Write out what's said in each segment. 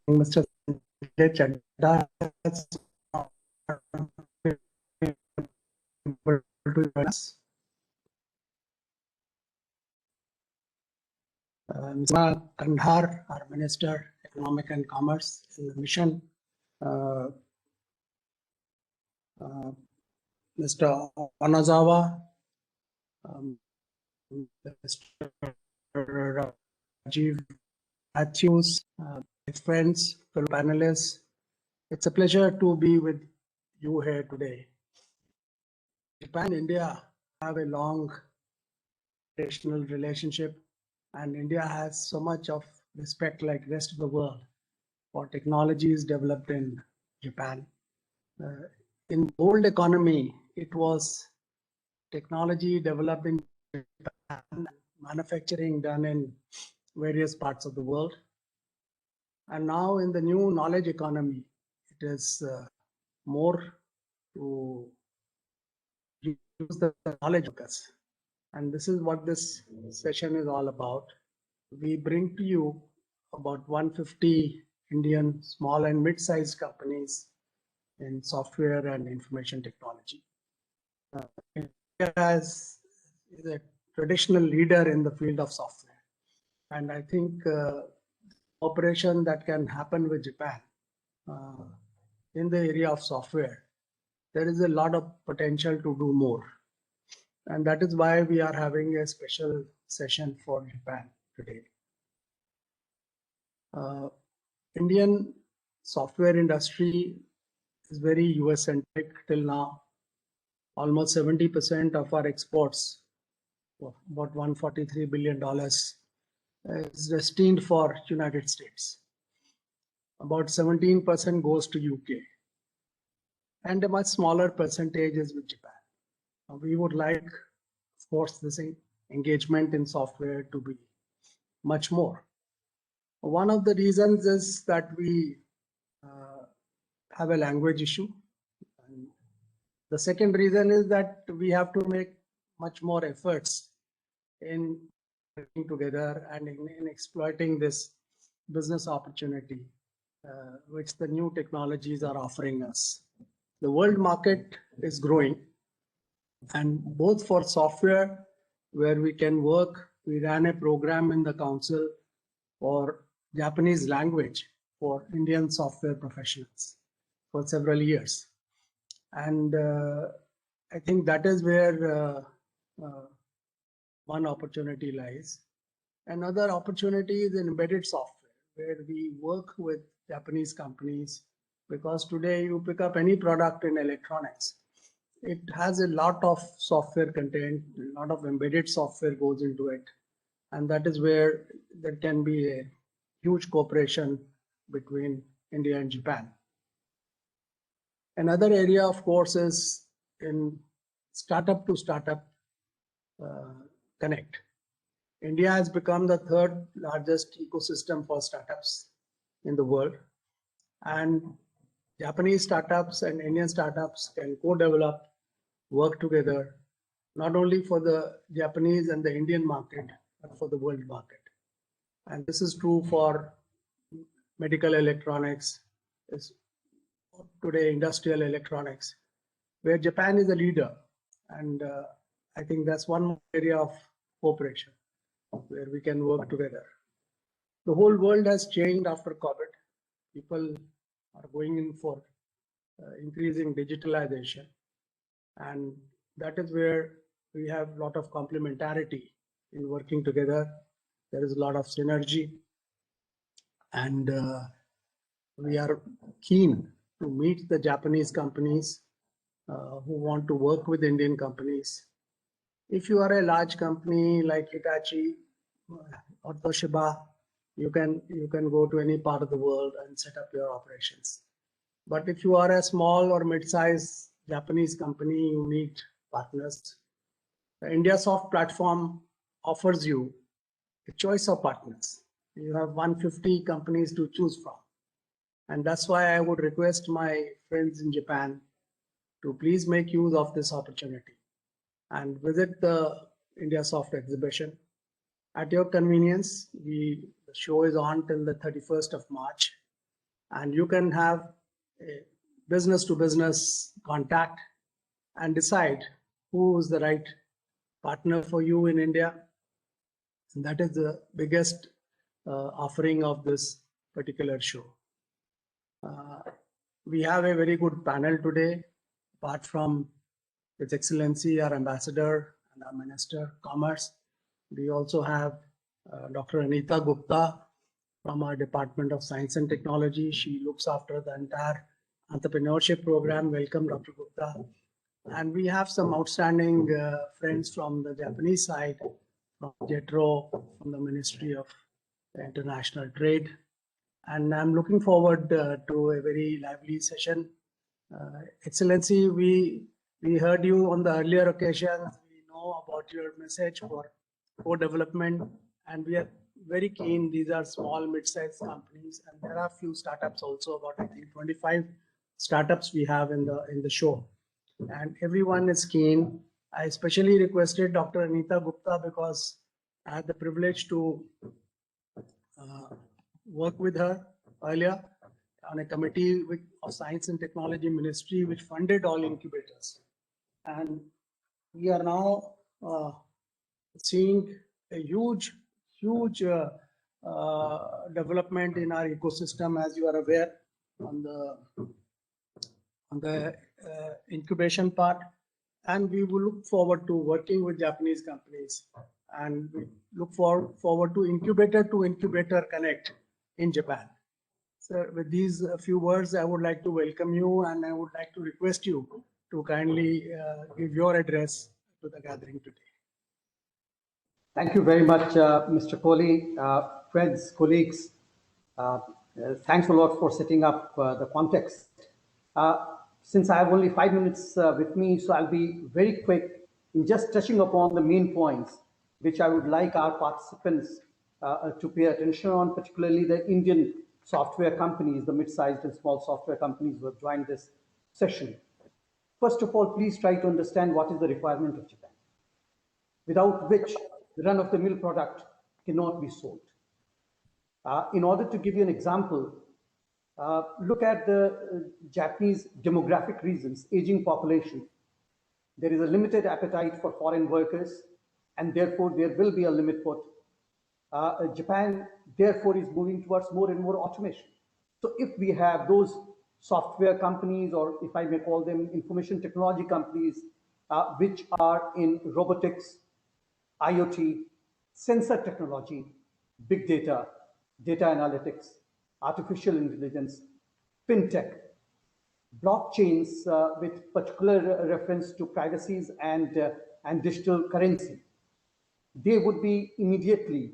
Mr. Sanjay Chadda has been able to join us. Mr. Kandhar, our Minister, Economic and Commerce in the mission. Mr. Anazawa, Mr. Rajiv Matthews, friends, fellow panelists. It's a pleasure to be with you here today. Japan and India have a long traditional relationship, and India has so much of respect, like the rest of the world, for technologies developed in Japan. In the old economy, it was technology developed in Japan, manufacturing done in various parts of the world. And now in the new knowledge economy, it is more to use the knowledge focus. And this is what this session is all about. We bring to you about 150 Indian small and mid-sized companies in software and information technology. India is a traditional leader in the field of software. And I think cooperation that can happen with Japan in the area of software, there is a lot of potential to do more. And that is why we are having a special session for Japan today. Indian software industry is very US-centric till now. Almost 70% of our exports, about $143 billion, is destined for United States. About 17% goes to UK. And a much smaller percentage is with Japan. We would like, of course, this engagement in software to be much more. One of the reasons is that we have a language issue. And the second reason is that we have to make much more efforts in working together and in exploiting this business opportunity, which the new technologies are offering us. The world market is growing, and both for software, where we can work, we ran a program in the council for Japanese language for Indian software professionals for several years. And I think that is where one opportunity lies. Another opportunity is in embedded software, where we work with Japanese companies, because today you pick up any product in electronics, it has a lot of software content, a lot of embedded software goes into it. And that is where there can be a huge cooperation between India and Japan. Another area, of course, is in startup to startup connect. India has become the third largest ecosystem for startups in the world. And Japanese startups and Indian startups can co-develop, work together, not only for the Japanese and the Indian market, but for the world market. And this is true for medical electronics, today industrial electronics, where Japan is a leader. And I think that's one area of cooperation where we can work together. The whole world has changed after COVID. People are going in for increasing digitalization. And that is where we have a lot of complementarity in working together. There is a lot of synergy. And we are keen to meet the Japanese companies who want to work with Indian companies. If you are a large company like Hitachi or Toshiba, you can go to any part of the world and set up your operations. But if you are a small or mid-sized Japanese company, you need partners. The IndiaSoft platform offers you a choice of partners. You have 150 companies to choose from. And that's why I would request my friends in Japan to please make use of this opportunity and visit the IndiaSoft exhibition. At your convenience, the show is on till the 31st of March. and you can have a business to business contact and decide who is the right partner for you in India. And that is the biggest offering of this particular show. We have a very good panel today, apart from His Excellency, our Ambassador and our Minister of Commerce. We also have Dr. Anita Gupta from our Department of Science and Technology. She looks after the entire entrepreneurship program. Welcome, Dr. Gupta. And we have some outstanding friends from the Japanese side, from JETRO, from the Ministry of International Trade. And I'm looking forward to a very lively session. Excellency, we heard you on the earlier occasions. We know about your message for co-development, and we are very keen. These are small, mid-sized companies, and there are a few startups also. About I think 25 startups we have in the show, and everyone is keen. I especially requested Dr. Anita Gupta because I had the privilege to work with her earlier on a committee of Science and Technology Ministry, which funded all incubators. And we are now seeing a huge development in our ecosystem, as you are aware, on the incubation part. And we will look forward to working with Japanese companies, and we look forward to incubator connect in Japan. So with these few words, I would like to welcome you, and I would like to request you to kindly give your address to the gathering today. Thank you very much, Mr. Kohli. Friends, colleagues, thanks a lot for setting up the context. Since I have only 5 minutes with me, so I'll be very quick in just touching upon the main points, which I would like our participants to pay attention on, particularly the Indian software companies, the mid-sized and small software companies who have joined this session. First of all, please try to understand what is the requirement of Japan, without which the run-of-the-mill product cannot be sold. In order to give you an example, look at the Japanese demographic reasons, aging population. There is a limited appetite for foreign workers, and therefore there will be a limit put. Japan, therefore, is moving towards more and more automation. So if we have those software companies, or if I may call them information technology companies, which are in robotics, IoT, sensor technology, big data, data analytics, artificial intelligence, fintech, blockchains with particular reference to privacies and digital currency, they would be immediately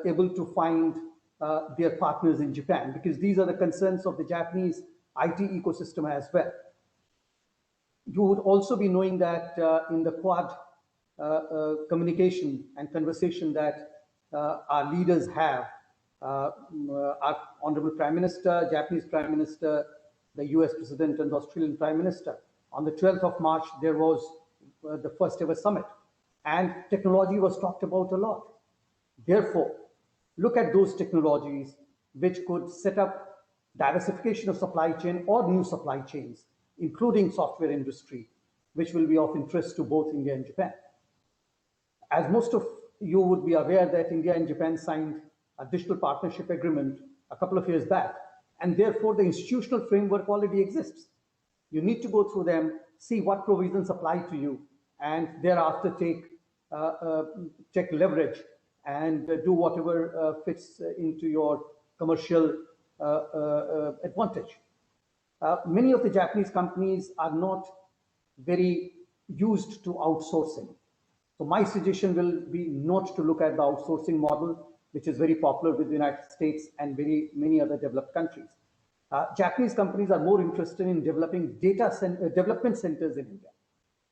able to find their partners in Japan, because these are the concerns of the Japanese IT ecosystem as well. You would also be knowing that in the Quad communication and conversation that our leaders have, our Honorable Prime Minister, Japanese Prime Minister, the US President and the Australian Prime Minister, on the 12th of March, there was the first ever summit, and technology was talked about a lot. Therefore, look at those technologies which could set up diversification of supply chain or new supply chains, including software industry, which will be of interest to both India and Japan. As most of you would be aware that India and Japan signed a digital partnership agreement a couple of years back, and therefore the institutional framework already exists. You need to go through them, see what provisions apply to you, and thereafter take leverage and do whatever fits into your commercial advantage. Many of the Japanese companies are not very used to outsourcing. So my suggestion will be not to look at the outsourcing model, which is very popular with the United States and many other developed countries. Japanese companies are more interested in developing development centers in India.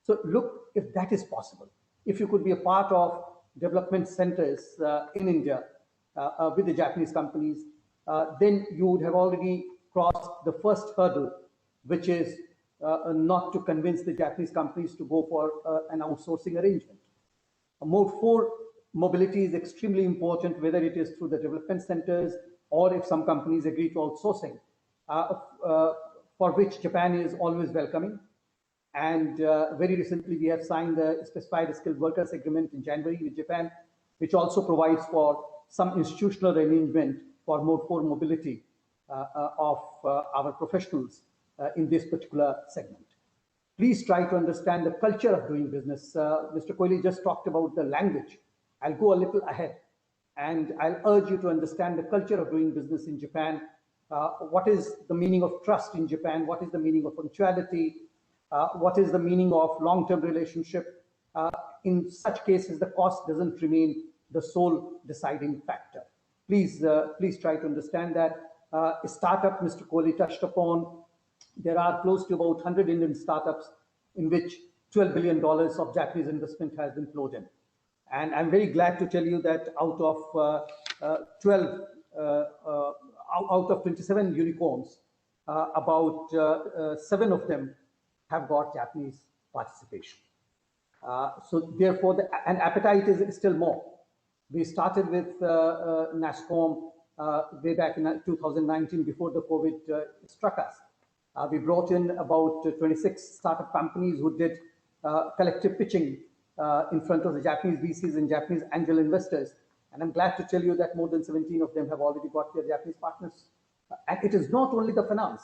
So look if that is possible. If you could be a part of development centers in India with the Japanese companies, then you would have already crossed the first hurdle, which is not to convince the Japanese companies to go for an outsourcing arrangement. Mode 4 mobility is extremely important, whether it is through the development centers or if some companies agree to outsourcing, for which Japan is always welcoming. And very recently, we have signed the Specified Skilled Workers Agreement in January with Japan, which also provides for some institutional arrangement for more mobility of our professionals in this particular segment. Please try to understand the culture of doing business. Mr. Kohli just talked about the language. I'll go a little ahead, and I'll urge you to understand the culture of doing business in Japan. What is the meaning of trust in Japan? What is the meaning of punctuality? What is the meaning of long-term relationship? In such cases, the cost doesn't remain the sole deciding factor. Please try to understand that. A startup, Mr. Kohli touched upon, there are close to about 100 Indian startups in which $12 billion of Japanese investment has been flowed in. And I'm very glad to tell you that out of 27 unicorns, about 7 of them have got Japanese participation. So therefore, and appetite is still more. We started with NASSCOM way back in 2019 before the COVID struck us. We brought in about 26 startup companies who did collective pitching in front of the Japanese VCs and Japanese angel investors. And I'm glad to tell you that more than 17 of them have already got their Japanese partners. And it is not only the finance,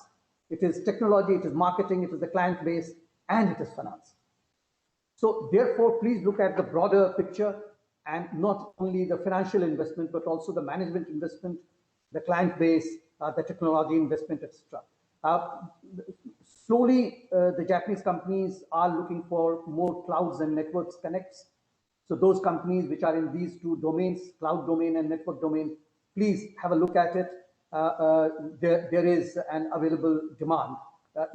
it is technology, it is marketing, it is the client base, and it is finance. So therefore, please look at the broader picture and not only the financial investment, but also the management investment, the client base, the technology investment, etc. Slowly, the Japanese companies are looking for more clouds and networks connects. So those companies which are in these two domains, cloud domain and network domain, please have a look at it. There is an available demand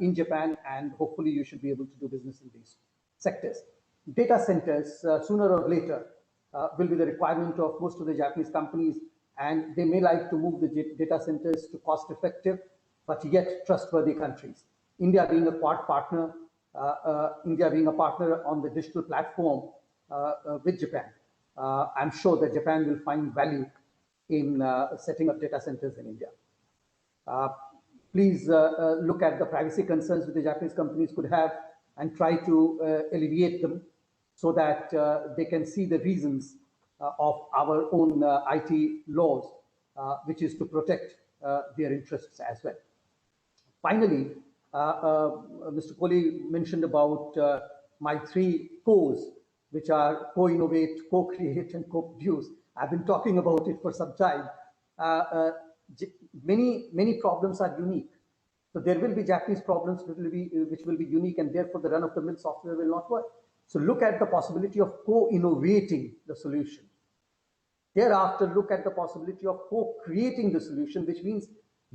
in Japan, and hopefully you should be able to do business in these sectors. Data centers, sooner or later, will be the requirement of most of the Japanese companies, and they may like to move the data centers to cost-effective, but yet trustworthy countries. India being a quad partner, India being a partner on the digital platform with Japan, I'm sure that Japan will find value in setting up data centers in India. Please look at the privacy concerns that the Japanese companies could have and try to alleviate them so that they can see the reasons of our own IT laws, which is to protect their interests as well. Finally, Mr. Kohli mentioned about my 3 cores, which are co-innovate, co-create, and co-produce. I've been talking about it for some time. Many problems are unique. So there will be Japanese problems which will be unique, and therefore the run-of-the-mill software will not work. So look at the possibility of co-innovating the solution. Thereafter, look at the possibility of co-creating the solution, which means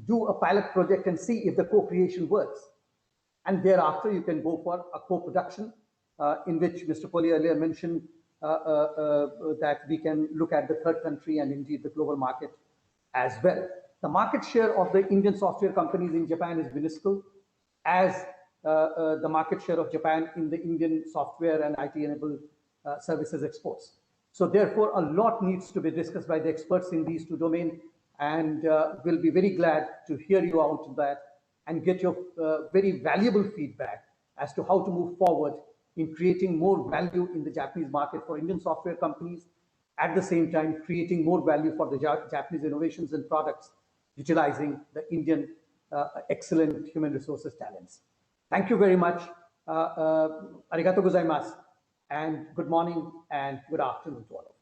do a pilot project and see if the co-creation works. And thereafter, you can go for a co-production, in which Mr. Kohli earlier mentioned that we can look at the third country and indeed the global market as well. The market share of the Indian software companies in Japan is minuscule, as the market share of Japan in the Indian software and IT-enabled services exports. So therefore, a lot needs to be discussed by the experts in these 2 domains, and we'll be very glad to hear you out on that and get your very valuable feedback as to how to move forward in creating more value in the Japanese market for Indian software companies, at the same time creating more value for the Japanese innovations and products, utilizing the Indian excellent human resources talents. Thank you very much. Arigato gozaimasu, and good morning and good afternoon to all of you.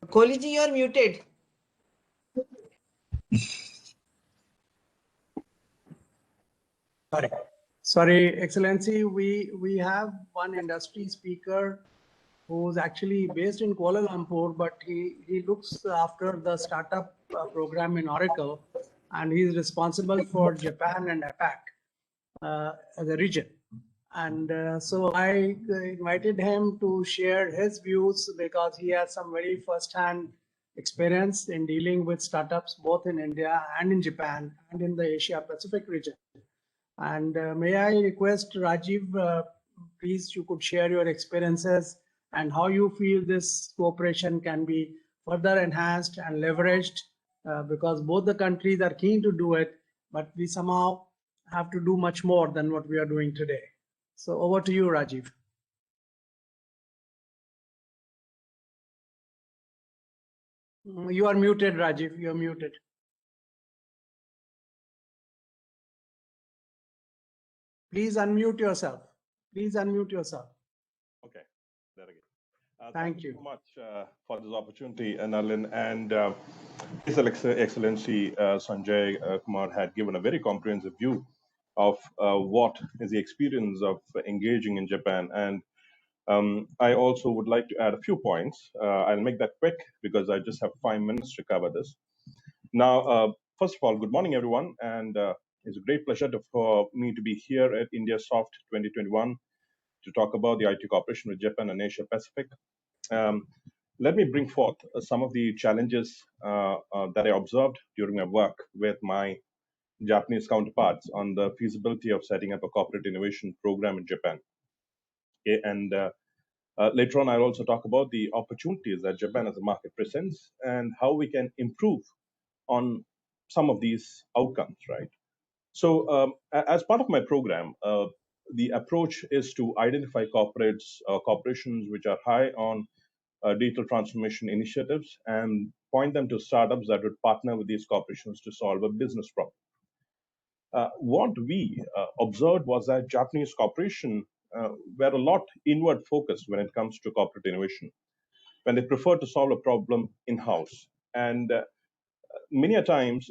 Kohli ji, you're muted. Sorry, Excellency, we have one industry speaker who's actually based in Kuala Lumpur, but he looks after the startup program in Oracle, and he's responsible for Japan and Apac as a region. And so I invited him to share his views because he has some very first-hand experience in dealing with startups both in India and in Japan and in the Asia Pacific region. And may I request Rajiv, please, you could share your experiences and how you feel this cooperation can be further enhanced and leveraged, because both the countries are keen to do it, but we somehow have to do much more than what we are doing today. So over to you, Rajiv. You are muted, Rajiv. You are muted. Please unmute yourself. Please unmute yourself. Okay, there again. Thank you so much for this opportunity, Nalin. And His Excellency Sanjay Kumar had given a very comprehensive view of what is the experience of engaging in Japan. And I also would like to add a few points. I'll make that quick because I just have 5 minutes to cover this. Now, first of all, good morning, everyone. And it's a great pleasure for me to be here at India Soft 2021 to talk about the IT cooperation with Japan and Asia Pacific. Let me bring forth some of the challenges that I observed during my work with my Japanese counterparts on the feasibility of setting up a corporate innovation program in Japan. Okay, and later on, I'll also talk about the opportunities that Japan as a market presents and how we can improve on some of these outcomes, right? So as part of my program, the approach is to identify corporations which are high on digital transformation initiatives and point them to startups that would partner with these corporations to solve a business problem. What we observed was that Japanese corporation were a lot inward focused when it comes to corporate innovation, when they prefer to solve a problem in-house. And many a times,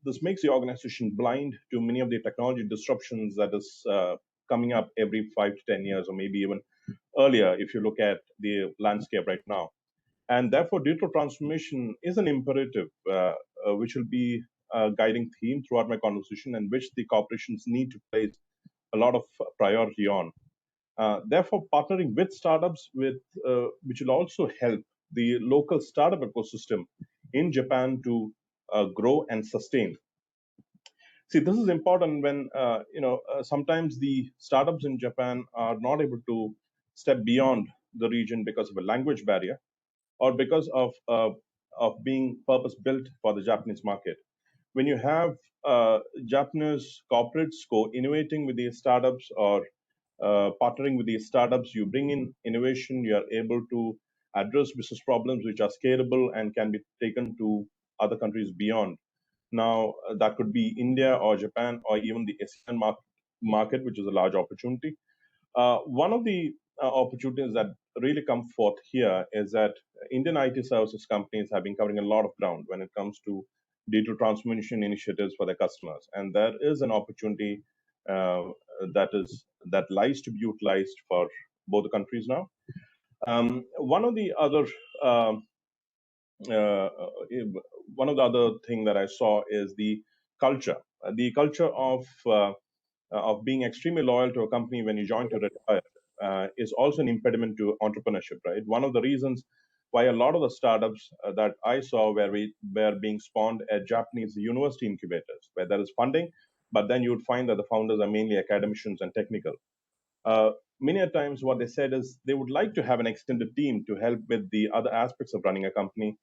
this makes the organization blind to many of the technology disruptions that is coming up every 5 to 10 years, or maybe even earlier if you look at the landscape right now. And therefore, digital transformation is an imperative, which will be a guiding theme throughout my conversation, and which the corporations need to place a lot of priority on. Therefore, partnering with startups, which will also help the local startup ecosystem in Japan to grow and sustain. See, this is important when sometimes the startups in Japan are not able to step beyond the region because of a language barrier, or because of being purpose built for the Japanese market. When you have Japanese corporates co-innovating with these startups, or partnering with these startups, you bring in innovation, you are able to address business problems which are scalable and can be taken to other countries beyond. Now, that could be India or Japan or even the ASEAN market, which is a large opportunity. One of the opportunities that really come forth here is that Indian IT services companies have been covering a lot of ground when it comes to digital transformation initiatives for their customers, and there is an opportunity that lies to be utilized for both the countries now. One of the other uh, one of the other thing that I saw is the culture of being extremely loyal to a company when you join to retire is also an impediment to entrepreneurship, right? One of the reasons why a lot of the startups that I saw were being spawned at Japanese university incubators, where there is funding, but then you would find that the founders are mainly academicians and technical. Many a times what they said is they would like to have an extended team to help with the other aspects of running a company.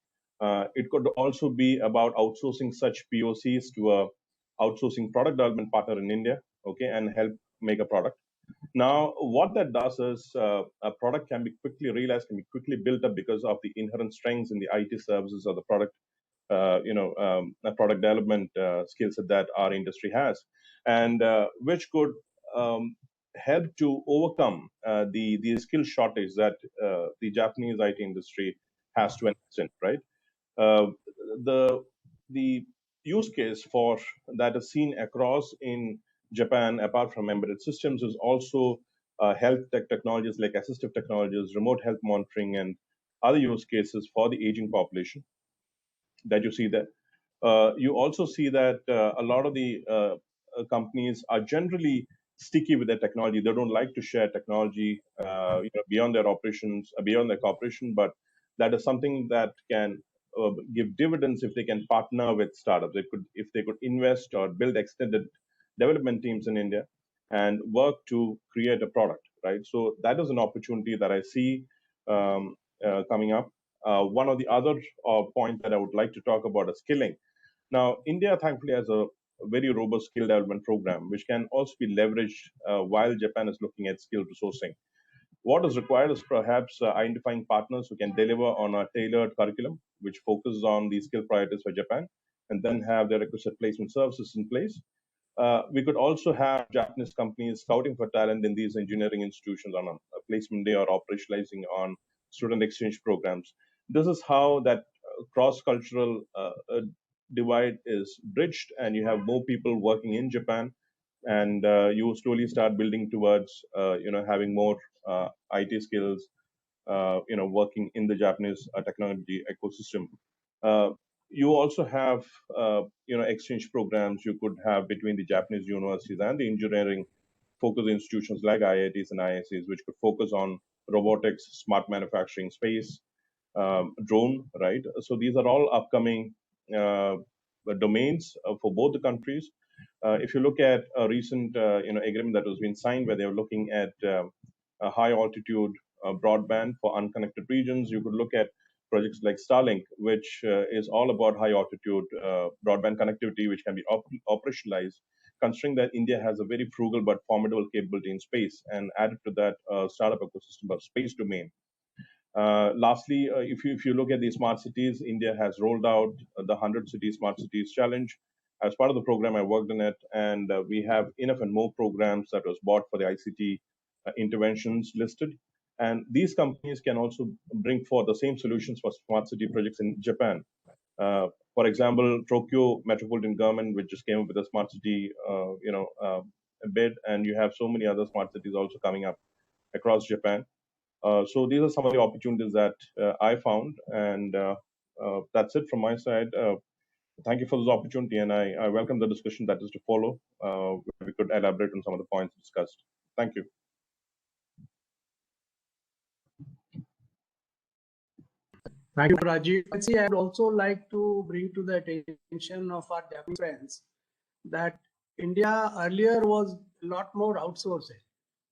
It could also be about outsourcing such POCs to a outsourcing product development partner in India, okay, and help make a product. Now, what that does is a product can be quickly realized, can be quickly built up because of the inherent strengths in the IT services or the product, product development skill set that our industry has, and which could um, help to overcome the skill shortage that the Japanese IT industry has to an extent, right? Uh, the the use case for that is seen across in Japan, apart from embedded systems, is also health technologies like assistive technologies, remote health monitoring, and other use cases for the aging population that you see there. You also see that a lot of the companies are generally sticky with their technology. They don't like to share technology beyond their operations, beyond their corporation, but that is something that can give dividends if they can partner with startups. If they could invest or build extended development teams in India and work to create a product, right? So that is an opportunity that I see coming up. One of the other points that I would like to talk about is skilling. Now, India thankfully has a very robust skill development program, which can also be leveraged while Japan is looking at skill resourcing. What is required is perhaps identifying partners who can deliver on a tailored curriculum, which focuses on the skill priorities for Japan, and then have the requisite placement services in place. We could also have Japanese companies scouting for talent in these engineering institutions on a placement day or operationalizing on student exchange programs. This is how that cross-cultural divide is bridged, and you have more people working in Japan, and you slowly start building towards having more IT skills, working in the Japanese technology ecosystem. You also have exchange programs you could have between the Japanese universities and the engineering focus institutions like IITs and IICs, which could focus on robotics, smart manufacturing, space, drone, right? So these are all upcoming domains for both the countries. If you look at a recent agreement that was being signed where they were looking at a high altitude broadband for unconnected regions, you could look at projects like Starlink, which is all about high altitude broadband connectivity, which can be operationalized, considering that India has a very frugal but formidable capability in space, and added to that startup ecosystem of space domain. Lastly, if you look at the smart cities, India has rolled out the 100 Cities Smart Cities Challenge. As part of the program, I worked on it, and we have enough and more programs that was bought for the ICT interventions listed. And these companies can also bring forth the same solutions for smart city projects in Japan. For example, Tokyo Metropolitan Government, which just came up with a smart city, bid, and you have so many other smart cities also coming up across Japan. So these are some of the opportunities that I found, and that's it from my side. Thank you for this opportunity, and I welcome the discussion that is to follow. We could elaborate on some of the points discussed. Thank you. Thank you, Rajiv. I would also like to bring to the attention of our Japanese friends that India earlier was a lot more outsourcing,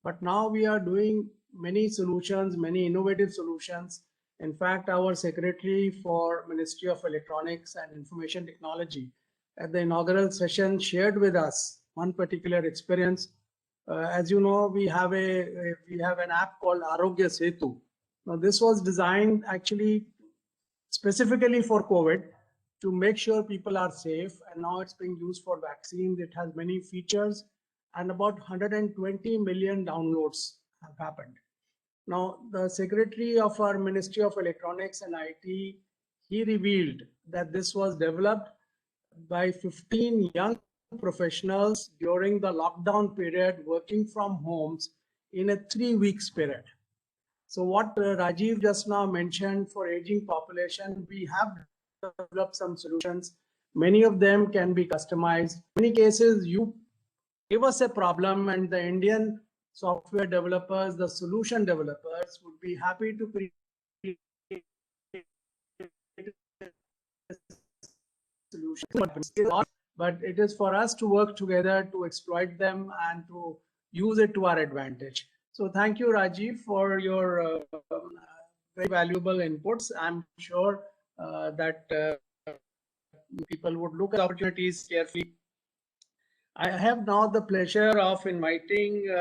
but now we are doing many solutions, many innovative solutions. In fact, our secretary for Ministry of Electronics and Information Technology at the inaugural session shared with us one particular experience. As you know, we have an app called Arogya Setu. Now, this was designed actually specifically for COVID to make sure people are safe, and now it's being used for vaccines. It has many features, and about 120 million downloads have happened. Now, the secretary of our Ministry of Electronics and IT, he revealed that this was developed by 15 young professionals during the lockdown period, working from homes in a 3 weeks period. So what Rajiv just now mentioned for aging population, we have developed some solutions. Many of them can be customized. In many cases, you give us a problem, and the Indian software developers, the solution developers, would be happy to create a solution. But it is for us to work together to exploit them and to use it to our advantage. So thank you, Rajiv, for your very valuable inputs. I'm sure that people would look at opportunities carefully. I have now the pleasure of inviting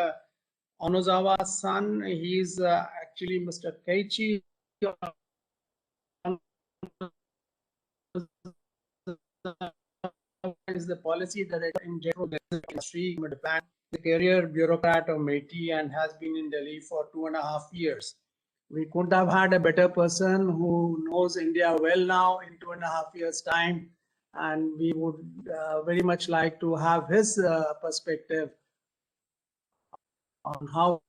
Onozawa's son. He's actually Mr. Keiichi is the policy director in general industry in Japan, the career bureaucrat of MeitY, and has been in Delhi for 2.5 years. We couldn't have had a better person who knows India well now in 2.5 years' time, and we would very much like to have his perspective on how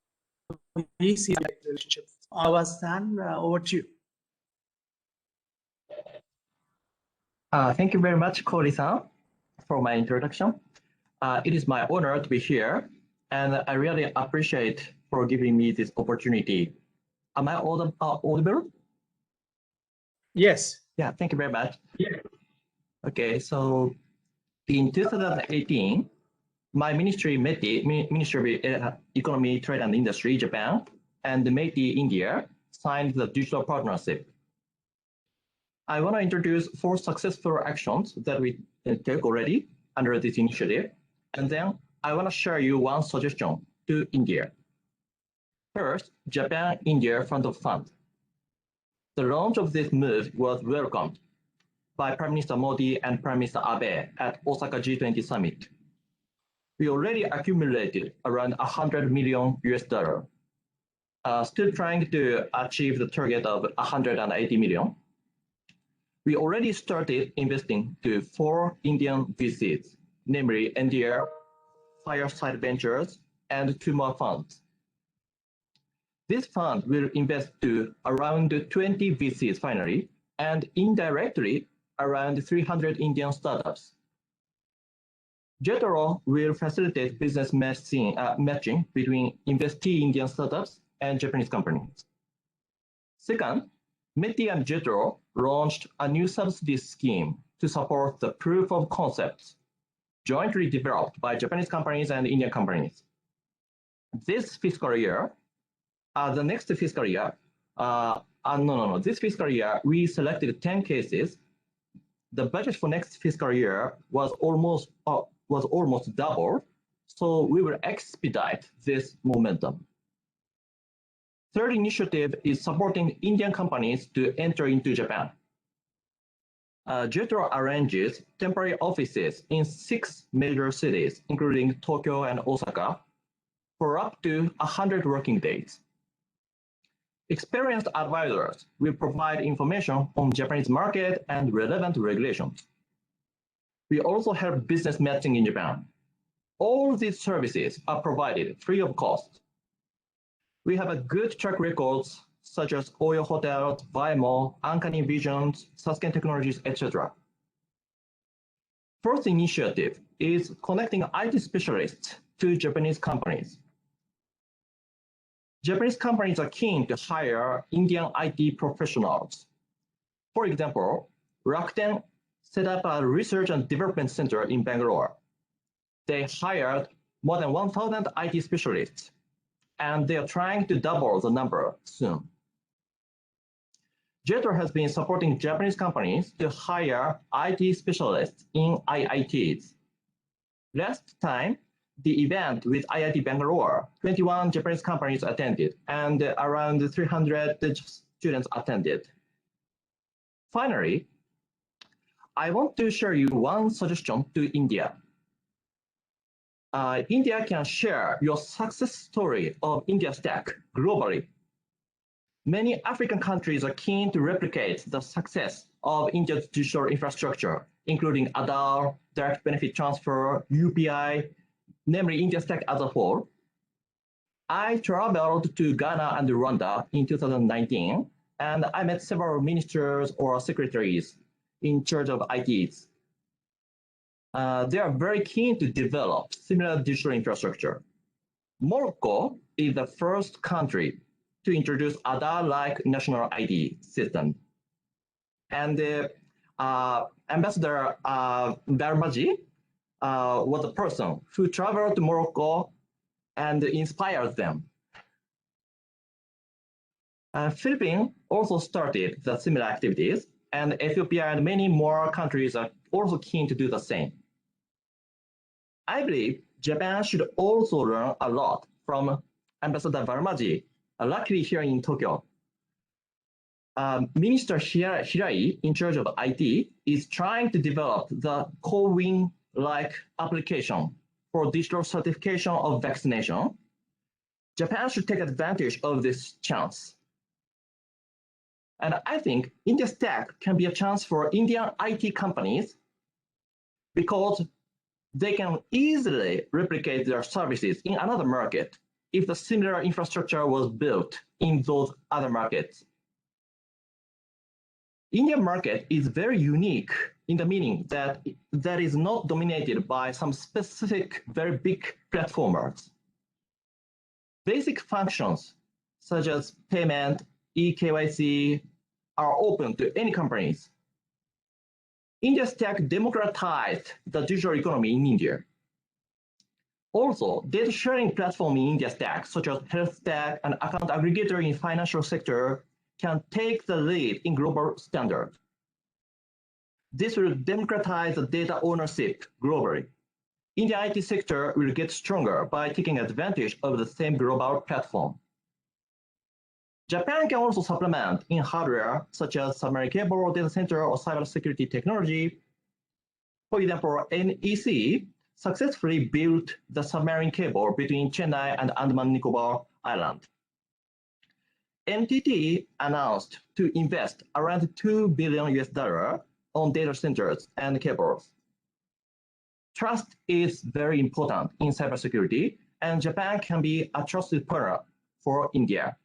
he sees the relationship. Awas-san, over to you. Thank you very much, Kori-san, for my introduction. It is my honor to be here, and I really appreciate for giving me this opportunity. Am I audible? Yes. Yeah, thank you very much. Okay, so in 2018, my ministry, METI, Ministry of Economy, Trade and Industry, Japan, and METI, India, signed the digital partnership. I want to introduce 4 successful actions that we took already under this initiative, and then I want to share you one suggestion to India. First, Japan-India Fund of Funds. The launch of this move was welcomed by Prime Minister Modi and Prime Minister Abe at Osaka G20 summit. We already accumulated around $100 million US, still trying to achieve the target of 180 million. We already started investing to 4 Indian VCs, namely NDR, Fireside Ventures, and 2 more funds. This fund will invest to around 20 VCs finally, and indirectly around 300 Indian startups. JETRO will facilitate business matching between investee Indian startups and Japanese companies. Second, METI and JETRO launched a new subsidy scheme to support the proof of concepts jointly developed by Japanese companies and Indian companies. This fiscal year, this fiscal year, we selected 10 cases. The budget for next fiscal year was almost double, so we will expedite this momentum. Third initiative is supporting Indian companies to enter into Japan. JETRO arranges temporary offices in 6 major cities, including Tokyo and Osaka, for up to 100 working days. Experienced advisors will provide information on Japanese market and relevant regulations. We also have business matching in Japan. All these services are provided free of cost. We have a good track records such as Oyo Hotels, Vaimo, Uncanny Visions, Sasuken Technologies, etc. Fourth initiative is connecting IT specialists to Japanese companies. Japanese companies are keen to hire Indian IT professionals. For example, Rakuten set up a research and development center in Bangalore. They hired more than 1,000 IT specialists, and they are trying to double the number soon. JETRO has been supporting Japanese companies to hire IT specialists in IITs. Last time, the event with IIT Bangalore, 21 Japanese companies attended, and around 300 students attended. Finally, I want to share you one suggestion to India. India can share your success story of India Stack globally. Many African countries are keen to replicate the success of India's digital infrastructure, including Aadhaar, direct benefit transfer, UPI, namely India Stack as a whole. I traveled to Ghana and Rwanda in 2019, and I met several ministers or secretaries in charge of ITs. They are very keen to develop similar digital infrastructure. Morocco is the first country to introduce Aadhaar-like national ID system. And Ambassador Darmaji was a person who traveled to Morocco and inspired them. Philippines also started the similar activities, and Ethiopia and many more countries are also keen to do the same. I believe Japan should also learn a lot from Ambassador Darmaji, luckily here in Tokyo. Minister Hirai, in charge of IT, is trying to develop the CoWIN-like application for digital certification of vaccination. Japan should take advantage of this chance. And I think India Stack can be a chance for Indian IT companies because they can easily replicate their services in another market if the similar infrastructure was built in those other markets. Indian market is very unique in the meaning that that is not dominated by some specific very big platformers. Basic functions such as payment, eKYC are open to any companies India's tech democratized the digital economy in India. Also, data sharing platform in India's tech, such as health tech and account aggregator in financial sector, can take the lead in global standard. This will democratize the data ownership globally. Indian IT sector will get stronger by taking advantage of the same global platform. Japan can also supplement in hardware such as submarine cable, data center, or cybersecurity technology. For example, NEC successfully built the submarine cable between Chennai and Andaman Nicobar Island. NTT announced to invest around $2 billion on data centers and cables. Trust is very important in cybersecurity, and Japan can be a trusted partner for India.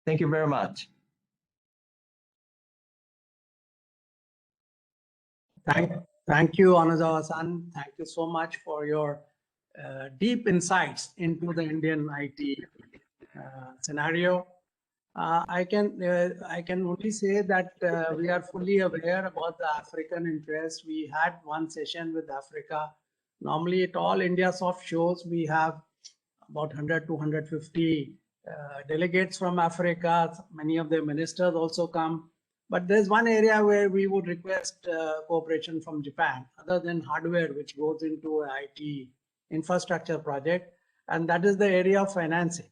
Thank you very much. Thank you, Anazawa-san. Thank you so much for your deep insights into the Indian IT scenario. I can only say that we are fully aware about the African interest. We had one session with Africa. Normally at all India Soft shows, we have about 100 to 150 delegates from Africa. Many of the ministers also come. But there's one area where we would request cooperation from Japan, other than hardware, which goes into IT infrastructure project, and that is the area of financing.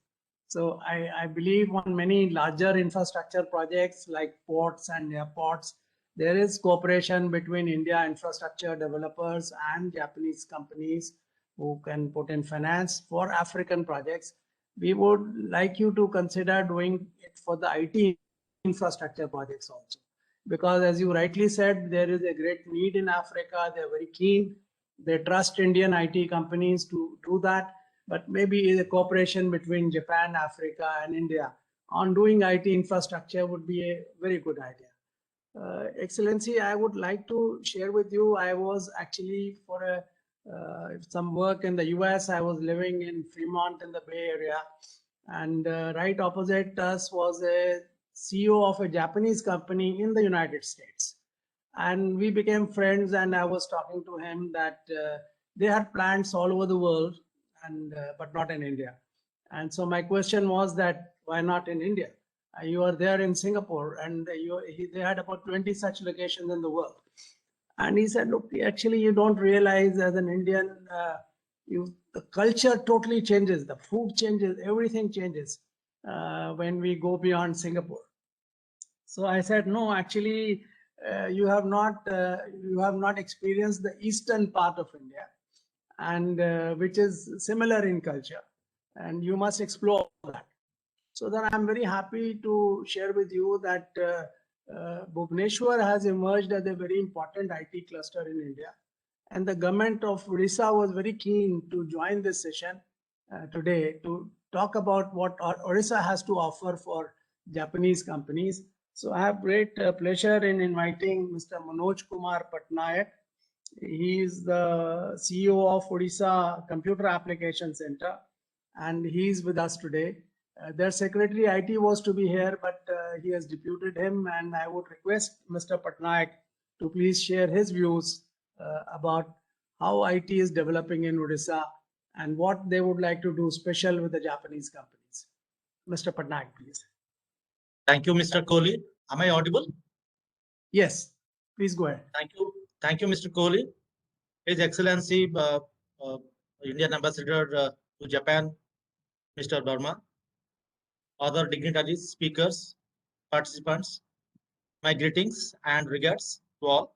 So I believe on many larger infrastructure projects like ports and airports, there is cooperation between India infrastructure developers and Japanese companies who can put in finance for African projects. We would like you to consider doing it for the IT infrastructure projects also, because as you rightly said, there is a great need in Africa. They're very keen. They trust Indian IT companies to do that, but maybe the cooperation between Japan, Africa, and India on doing IT infrastructure would be a very good idea. Excellency, I would like to share with you, I was actually for some work in the US. I was living in Fremont in the Bay Area, and right opposite us was a CEO of a Japanese company in the United States. And we became friends, and I was talking to him that they had plants all over the world, and but not in India. And so my question was that why not in India? You are there in Singapore, and they had about 20 such locations in the world. And he said, look, actually you don't realize as an Indian, the culture totally changes, the food changes, everything changes when we go beyond Singapore. So I said, no, actually you have not experienced the eastern part of India, and which is similar in culture, and you must explore that. So then I'm very happy to share with you that Bhubaneswar has emerged as a very important IT cluster in India, and the government of Odisha was very keen to join this session today to talk about what Odisha has to offer for Japanese companies. So I have great pleasure in inviting Mr. Manoj Kumar Patnaik. He is the CEO of Odisha Computer Application Center, and he is with us today. Their Secretary IT was to be here, but he has deputed him, and I would request Mr. Patnaik to please share his views about how IT is developing in Odisha and what they would like to do special with the Japanese companies. Mr. Patnaik, please. Thank you, Mr. Kohli. Am I audible? Yes, please go ahead. Thank you. Thank you, Mr. Kohli. His Excellency, Indian Ambassador to Japan, Mr. Verma, other dignitaries, speakers, participants, my greetings and regards to all.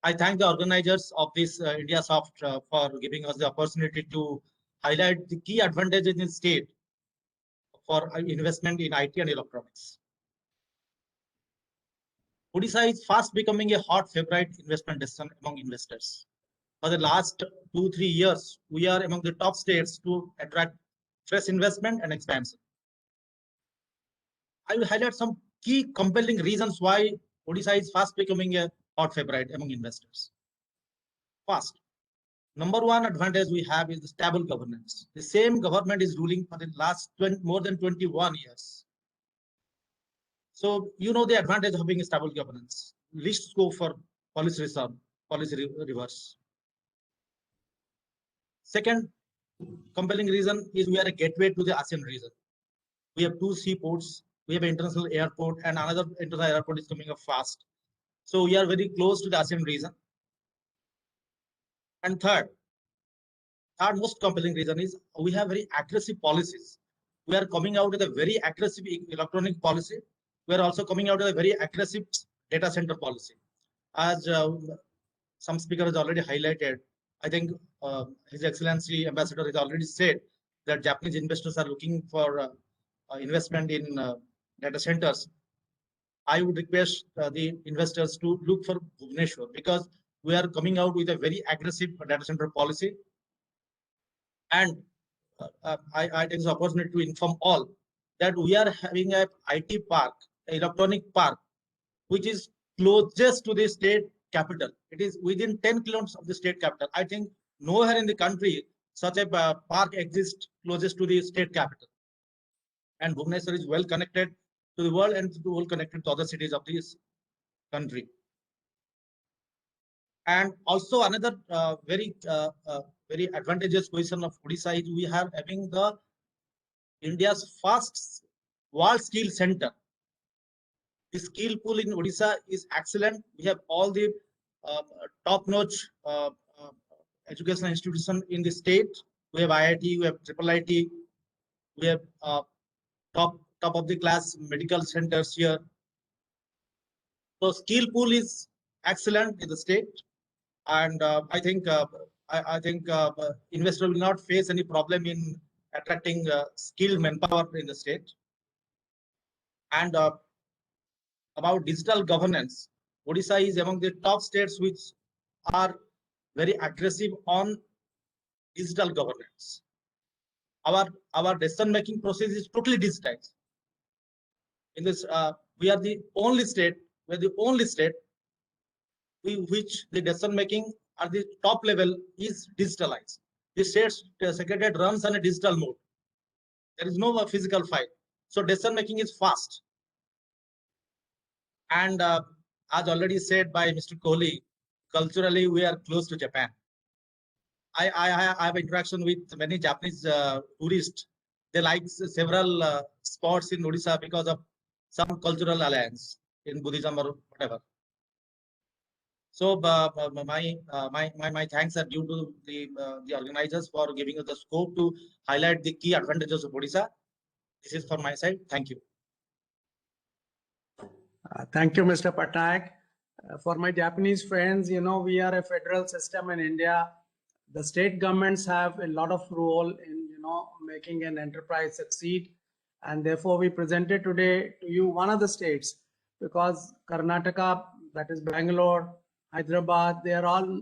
I thank the organizers of this India Soft for giving us the opportunity to highlight the key advantages in the state for investment in IT and electronics. Odisha is fast becoming a hot favorite investment destination among investors. For the last 2-3 years, we are among the top states to attract fresh investment and expansion. I will highlight some key compelling reasons why Odisha is fast becoming a hot favorite among investors. First, number one advantage we have is the stable governance. The same government is ruling for the last more than 21 years. So you know the advantage of having a stable governance, least scope for policy reverse. Second compelling reason is we are a gateway to the ASEAN region. We have 2 seaports, we have an international airport, and another international airport is coming up fast. So we are very close to the ASEAN region. And third most compelling reason is we have very aggressive policies. We are coming out with a very aggressive electronic policy. We are also coming out with a very aggressive data center policy. As some speaker has already highlighted, I think His Excellency Ambassador has already said that Japanese investors are looking for investment in data centers. I would request the investors to look for Bhubaneswar because we are coming out with a very aggressive data center policy. And I take this opportunity to inform all that we are having a IT park, an electronic park, which is closest to the state capital. It is within 10 kilometers of the state capital. I think nowhere in the country such a park exists closest to the state capital. And Bhubaneswar is well connected to the world and well connected to other cities of this country. And also another very advantageous position of Odisha is we are having the India's first world skill center. The skill pool in Odisha is excellent. We have all the top-notch educational institutions in the state. We have IIT, we have IIIT, we have top of the class medical centers here. So skill pool is excellent in the state, and I think investor will not face any problem in attracting skilled manpower in the state. And about digital governance, Odisha is among the top states which are very aggressive on digital governance. Our decision making process is totally digitized. In this, we are the only state. We're the only state which the decision making at the top level is digitalized. The state's secretariat runs on a digital mode. There is no physical file. So decision making is fast. And as already said by Mr. Kohli, culturally we are close to Japan. I have interaction with many Japanese tourists. They like several spots in Odisha because of some cultural alliance in Buddhism or whatever. So my thanks are due to the organizers for giving us the scope to highlight the key advantages of Odisha. This is from my side. Thank you. Thank you, Mr. Patnaik. For my Japanese friends, we are a federal system in India. The state governments have a lot of role in, making an enterprise succeed. And therefore, we presented today to you one of the states because Karnataka, that is Bangalore, Hyderabad, they are all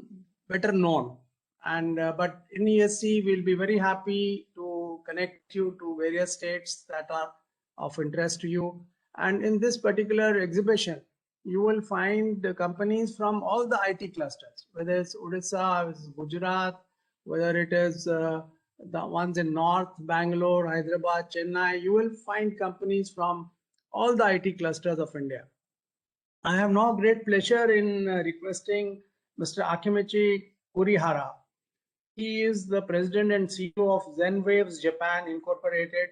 better known. And but in ESC, we'll be very happy to connect you to various states that are of interest to you. And in this particular exhibition, you will find the companies from all the IT clusters, whether it's Odisha, it's Gujarat, whether it is the ones in North, Bangalore, Hyderabad, Chennai, you will find companies from all the IT clusters of India. I have now great pleasure in requesting Mr. Akimichi Kurihara. He is the president and CEO of ZenWaves Japan Incorporated,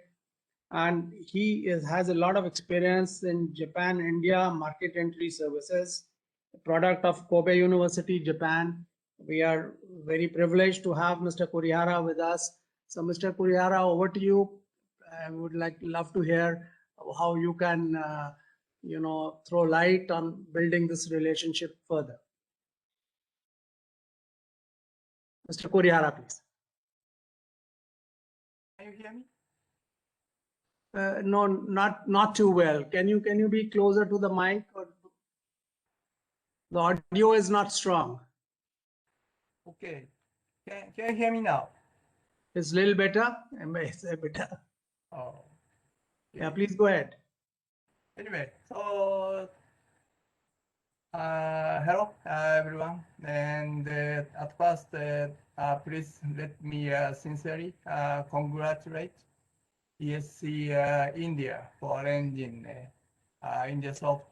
and he has a lot of experience in Japan, India market entry services, a product of Kobe University, Japan. We are very privileged to have Mr. Kurihara with us. So Mr. Kurihara, over to you. I would love to hear how you can, throw light on building this relationship further. Mr. Kurihara, please. Can you hear me? No, not too well. Can you be closer to the mic? Or the audio is not strong. Okay. Can you hear me now? It's a little better. It's better. Oh. Yeah, please go ahead. Anyway, so hello everyone, and at first, please let me sincerely congratulate ESC India for arranging India Soft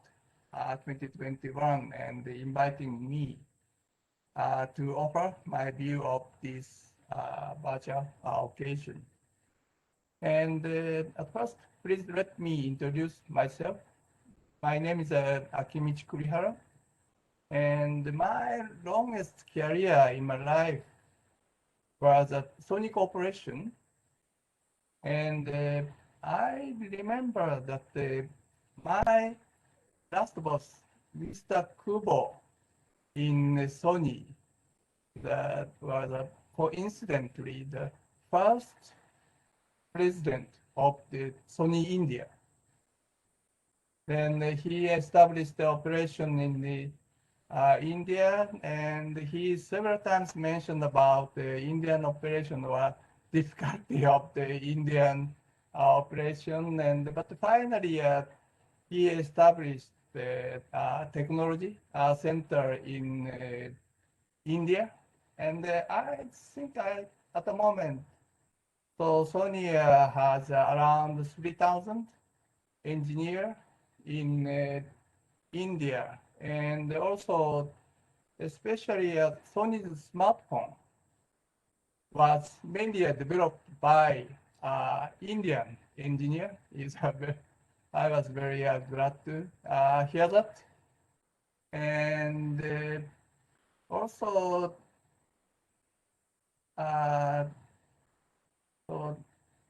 2021 and inviting me to offer my view of this virtual occasion. And at first, please let me introduce myself. My name is Akimichi Kurihara, and my longest career in my life was at Sony Corporation. And I remember that my last boss, Mr. Kubo in Sony, that was coincidentally the first president of the Sony India. Then he established the operation in the India, and he several times mentioned about the Indian operation or difficulty of the Indian operation, but finally he established the technology center in India, and I think at the moment, so Sony has around 3,000 engineers in India, and also especially Sony's smartphone was mainly developed by Indian engineer. I was very glad to hear that. And also, so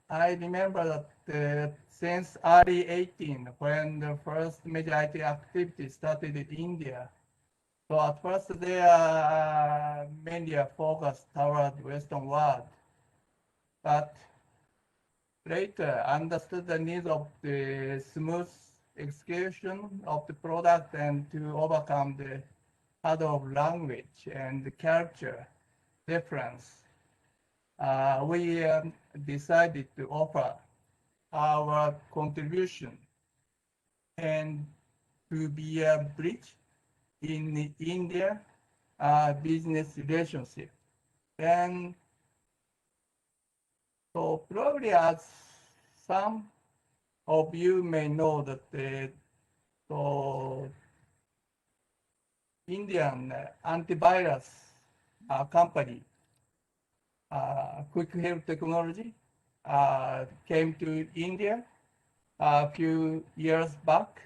I remember that since early 18, when the first major IT activity started in India, so at first they are mainly focused toward Western world, but later understood the needs of the smooth execution of the product and to overcome the hurdle of language and the culture difference. We decided to offer our contribution and to be a bridge in the India business relationship. And so probably as some of you may know that the Indian antivirus company, Quick Help Technology, came to India a few years back.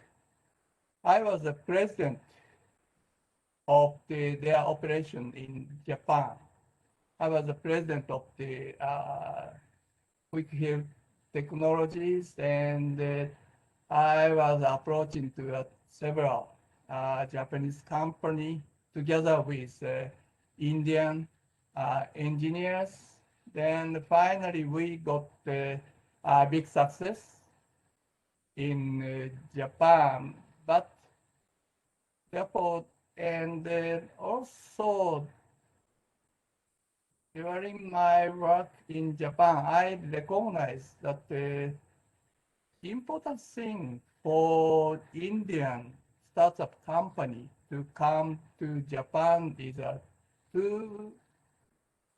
I was the president of their operation in Japan. I was the president of the Quick Help Technologies, and I was approaching to several Japanese company together with Indian engineers. Then finally we got a big success in Japan, but therefore, and also during my work in Japan, I recognize that the important thing for Indian startup company to come to Japan is to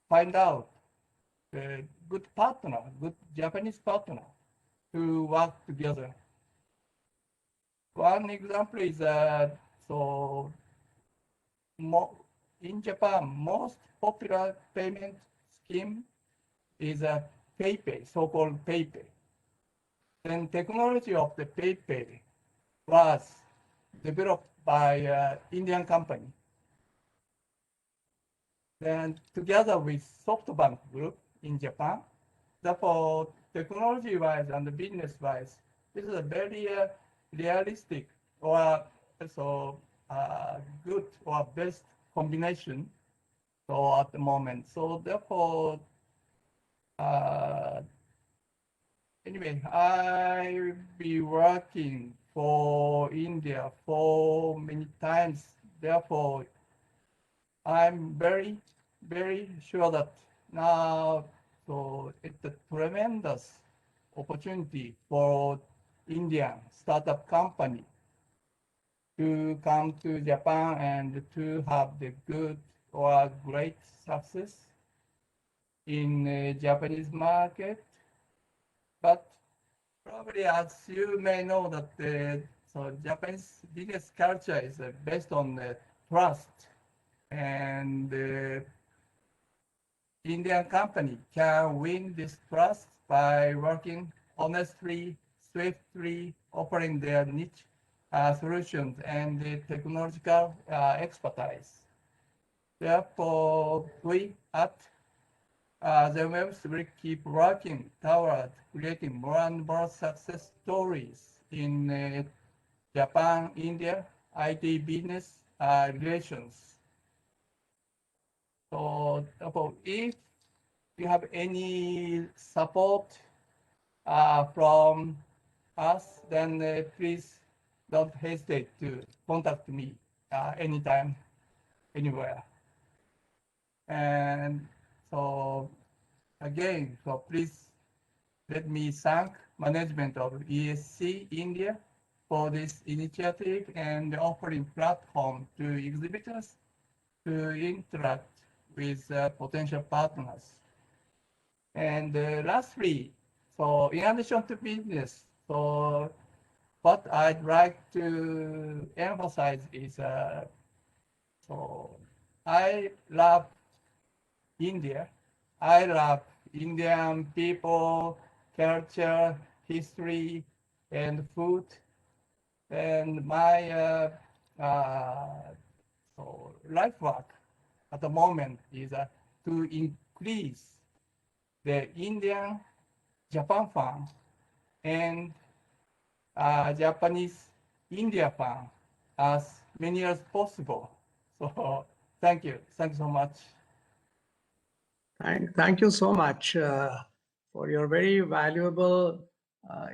find out a good partner, good Japanese partner to work together. One example is so in Japan, most popular payment scheme is a PayPay, so-called PayPay. Then technology of the PayPay was developed by Indian company. Then together with SoftBank Group in Japan, therefore technology-wise and business-wise, this is a very realistic or so good or best combination. So at the moment, so therefore, anyway, I'll be working for India for many times. Therefore, I'm very, very sure that now, so it's a tremendous opportunity for Indian startup company to come to Japan and to have the good or great success in the Japanese market. But probably as you may know that So Japanese business culture is based on trust, and Indian company can win this trust by working honestly, swiftly, offering their niche solutions and the technological expertise. Therefore, we at the Webs will keep working toward creating more and more success stories in Japan, India, IT business relations. So if you have any support from us, then please don't hesitate to contact me anytime, anywhere. And so again, so please let me thank management of ESC India for this initiative and offering platform to exhibitors to interact with potential partners. And lastly, so in addition to business, so what I'd like to emphasize is, so I love India. I love Indian people, culture, history, and food. And my so life work at the moment is to increase the Indian Japan fan and Japanese India fan as many as possible. So thank you. Thank you so much. Thank you so much for your very valuable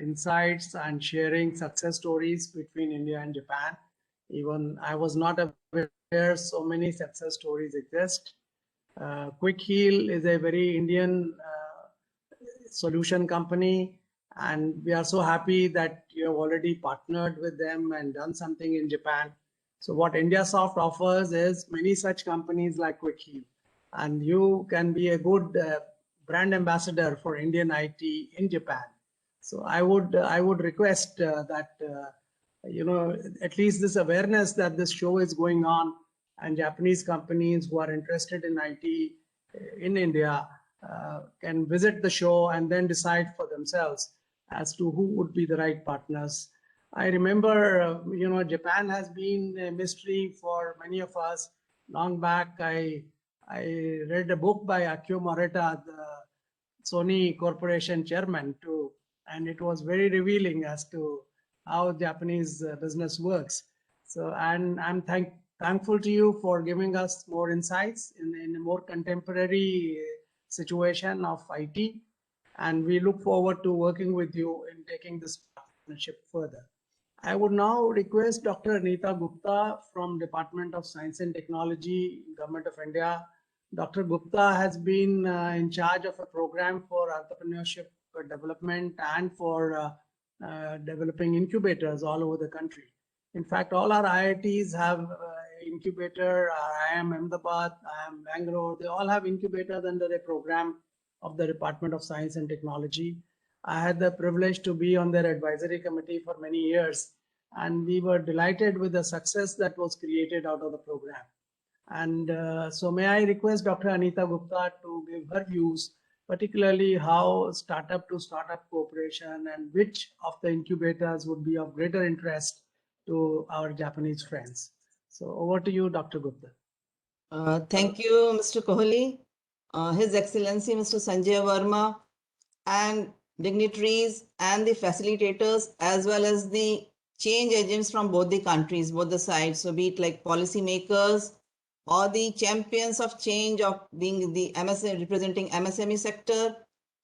insights and sharing success stories between India and Japan. Even I was not aware so many success stories exist. Quick Heal is a very Indian solution company, and we are so happy that you have already partnered with them and done something in Japan. So what IndiaSoft offers is many such companies like Quick Heal, and you can be a good brand ambassador for Indian IT in Japan. So I would request that you know, at least this awareness that this show is going on, and Japanese companies who are interested in IT in India can visit the show and then decide for themselves as to who would be the right partners. I remember, you know, Japan has been a mystery for many of us. Long back, I read a book by Akio Morita, the Sony Corporation chairman, too, and it was very revealing as to how Japanese business works. So, and I'm thankful to you for giving us more insights in a more contemporary situation of IT, and we look forward to working with you in taking this partnership further. I would now request Dr. Anita Gupta from Department of Science and Technology, Government of India. Dr. Gupta has been in charge of a program for entrepreneurship development and for developing incubators all over the country. In fact, all our IITs have incubator. IIM Ahmedabad, IIM Bangalore, they all have incubators under a program of the Department of Science and Technology. I had the privilege to be on their advisory committee for many years, and we were delighted with the success that was created out of the program. And so may I request Dr. Anita Gupta to give her views, particularly how startup to startup cooperation and which of the incubators would be of greater interest to our Japanese friends. So over to you, Dr. Gupta. Thank you, Mr. Kohli, His Excellency Mr. Sanjay Verma, and dignitaries and the facilitators, as well as the change agents from both the countries, both the sides. So be it like policymakers or the champions of change of being the MSME, representing MSME sector,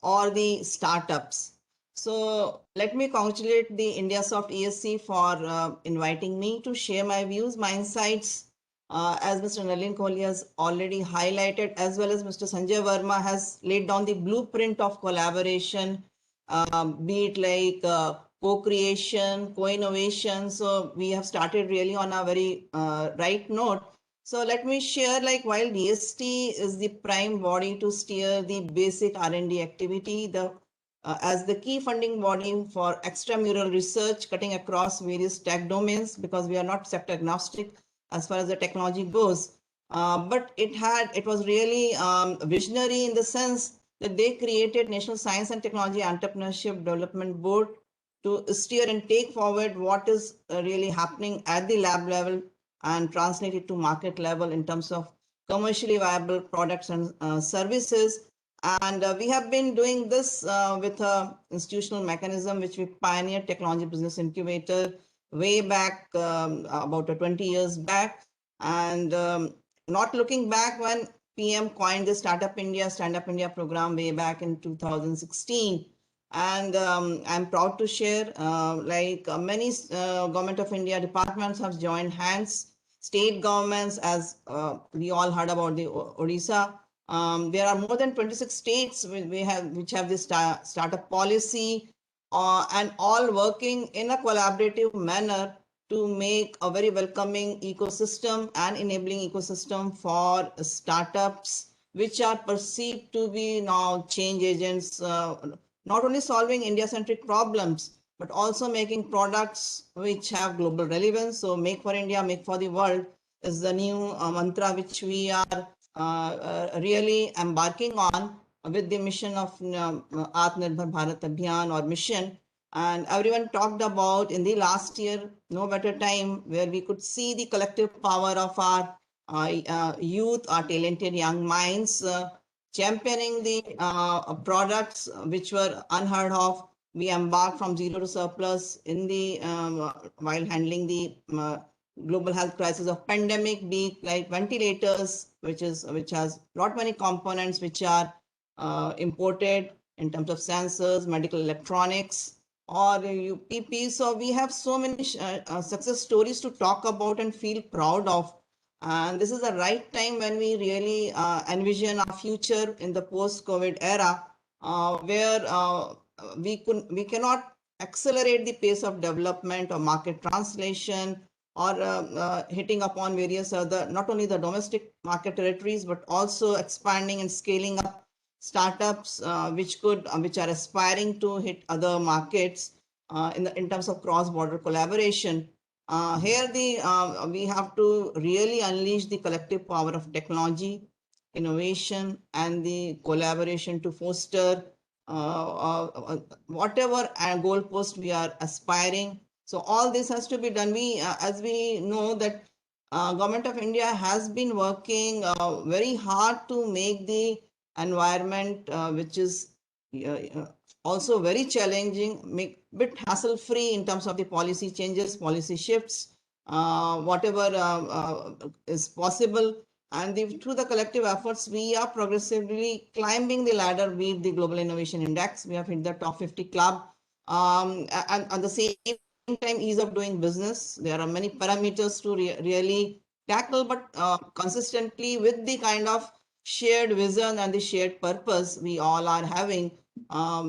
or the startups. So let me congratulate the IndiaSoft ESC for inviting me to share my views, my insights, as Mr. Nalin Kohli has already highlighted, as well as Mr. Sanjay Verma has laid down the blueprint of collaboration, be it like co-creation, co-innovation. So we have started really on a very right note. So let me share, like, while DST is the prime body to steer the basic R&D activity, the as the key funding body for extramural research cutting across various tech domains, because we are not sector agnostic as far as the technology goes. But it was really visionary in the sense that they created National Science and Technology Entrepreneurship Development Board to steer and take forward what is really happening at the lab level and translate it to market level in terms of commercially viable products and services. And we have been doing this with a institutional mechanism which we pioneered, Technology Business Incubator, way back about 20 years back. And not looking back when PM coined the Startup India, Stand Up India program way back in 2016. And I'm proud to share, many Government of India departments have joined hands, state governments, as we all heard about the Odisha. There are more than 26 states which have this startup policy, and all working in a collaborative manner to make a very welcoming ecosystem and enabling ecosystem for startups, which are perceived to be now change agents, not only solving India-centric problems, but also making products which have global relevance. So make for India, make for the world is the new mantra which we are really embarking on with the mission of Atmanirbhar Bharat Abhiyan or mission. And everyone talked about in the last year, no better time, where we could see the collective power of our youth, our talented young minds, championing the products which were unheard of. We embarked from zero to surplus in the while handling the global health crisis of pandemic, be it like ventilators, which has lot many components which are imported in terms of sensors, medical electronics, or UPP. So we have so many success stories to talk about and feel proud of. And this is the right time when we really envision our future in the post-COVID era, where we cannot accelerate the pace of development or market translation, or hitting upon various other, not only the domestic market territories, but also expanding and scaling up startups which are aspiring to hit other markets in terms of cross-border collaboration. Here we have to really unleash the collective power of technology, innovation, and the collaboration to foster whatever goalpost we are aspiring. So all this has to be done. As we know that Government of India has been working very hard to make the environment, which is also very challenging, make bit hassle-free in terms of the policy changes, policy shifts, whatever is possible. And through the collective efforts, we are progressively climbing the ladder with the Global Innovation Index. We have hit the top 50 club. And at the same time, ease of doing business. There are many parameters to really tackle, but consistently with the kind of shared vision and the shared purpose we all are having,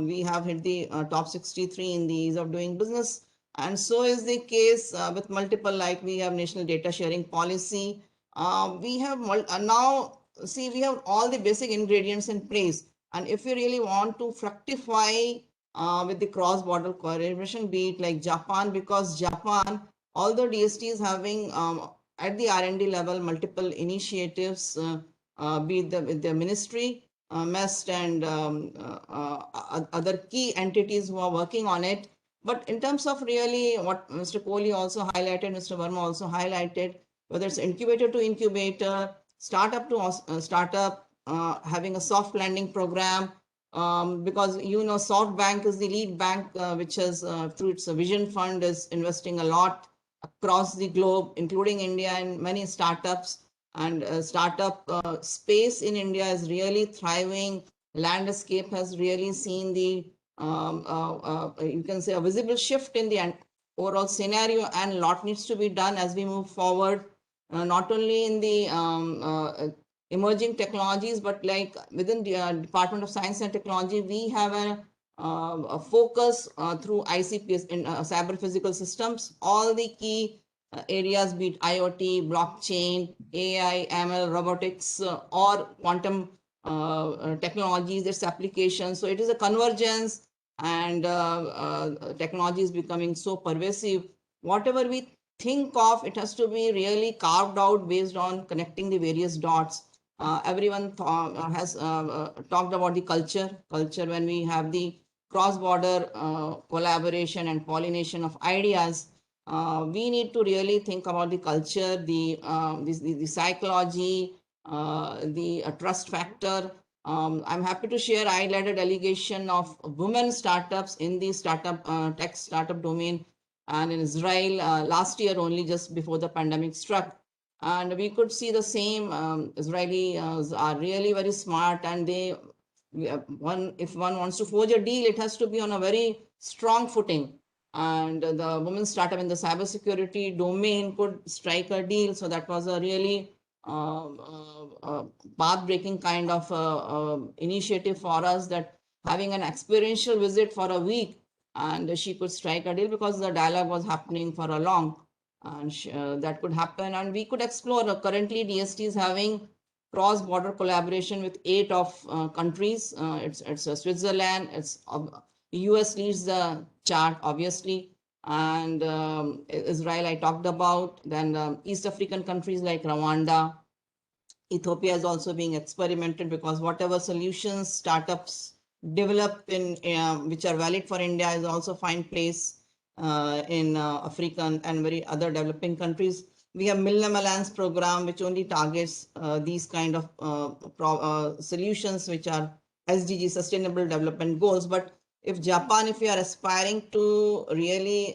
we have hit the top 63 in the ease of doing business. And so is the case with multiple, like we have national data sharing policy. We have now, see, we have all the basic ingredients in place. And if we really want to fructify with the cross-border collaboration, be it like Japan, because Japan, although DST is having at the R&D level multiple initiatives, be it with the ministry, MEST, and other key entities who are working on it. But in terms of really what Mr. Kohli also highlighted, Mr. Verma also highlighted, whether it's incubator to incubator, startup to startup, having a soft landing program, because SoftBank is the lead bank which has through its vision fund is investing a lot across the globe, including India, and many startups. And startup space in India is really thriving. Landscape has really seen the you can say a visible shift in the overall scenario, and a lot needs to be done as we move forward, not only in the emerging technologies, but like within the Department of Science and Technology, we have a focus through ICPS in cyber physical systems, all the key areas, be it IoT, blockchain, AI, ML, robotics, or quantum technologies, its applications. So it is a convergence and technology is becoming so pervasive. Whatever we think of, it has to be really carved out based on connecting the various dots. Everyone has talked about the culture when we have the cross-border collaboration and pollination of ideas. We need to really think about the culture, the psychology, the trust factor. I'm happy to share I led a delegation of women startups in the tech startup domain and in Israel last year only, just before the pandemic struck. And we could see the same. Israelis are really very smart, and they if one wants to forge a deal, it has to be on a very strong footing. And the women startup in the cybersecurity domain could strike a deal. So that was a really path-breaking kind of initiative for us, that having an experiential visit for a week, and she could strike a deal because the dialogue was happening for a long, and that could happen, and we could explore. Currently, DST is having cross-border collaboration with 8 of countries. It's Switzerland, it's US leads the chart, obviously, and Israel I talked about. Then East African countries like Rwanda, Ethiopia is also being experimented, because whatever solutions startups develop in which are valid for India is also find place in African and very other developing countries. We have Millennium Alliance program, which only targets these kind of solutions, which are SDG, Sustainable Development Goals. But if Japan, if we are aspiring to really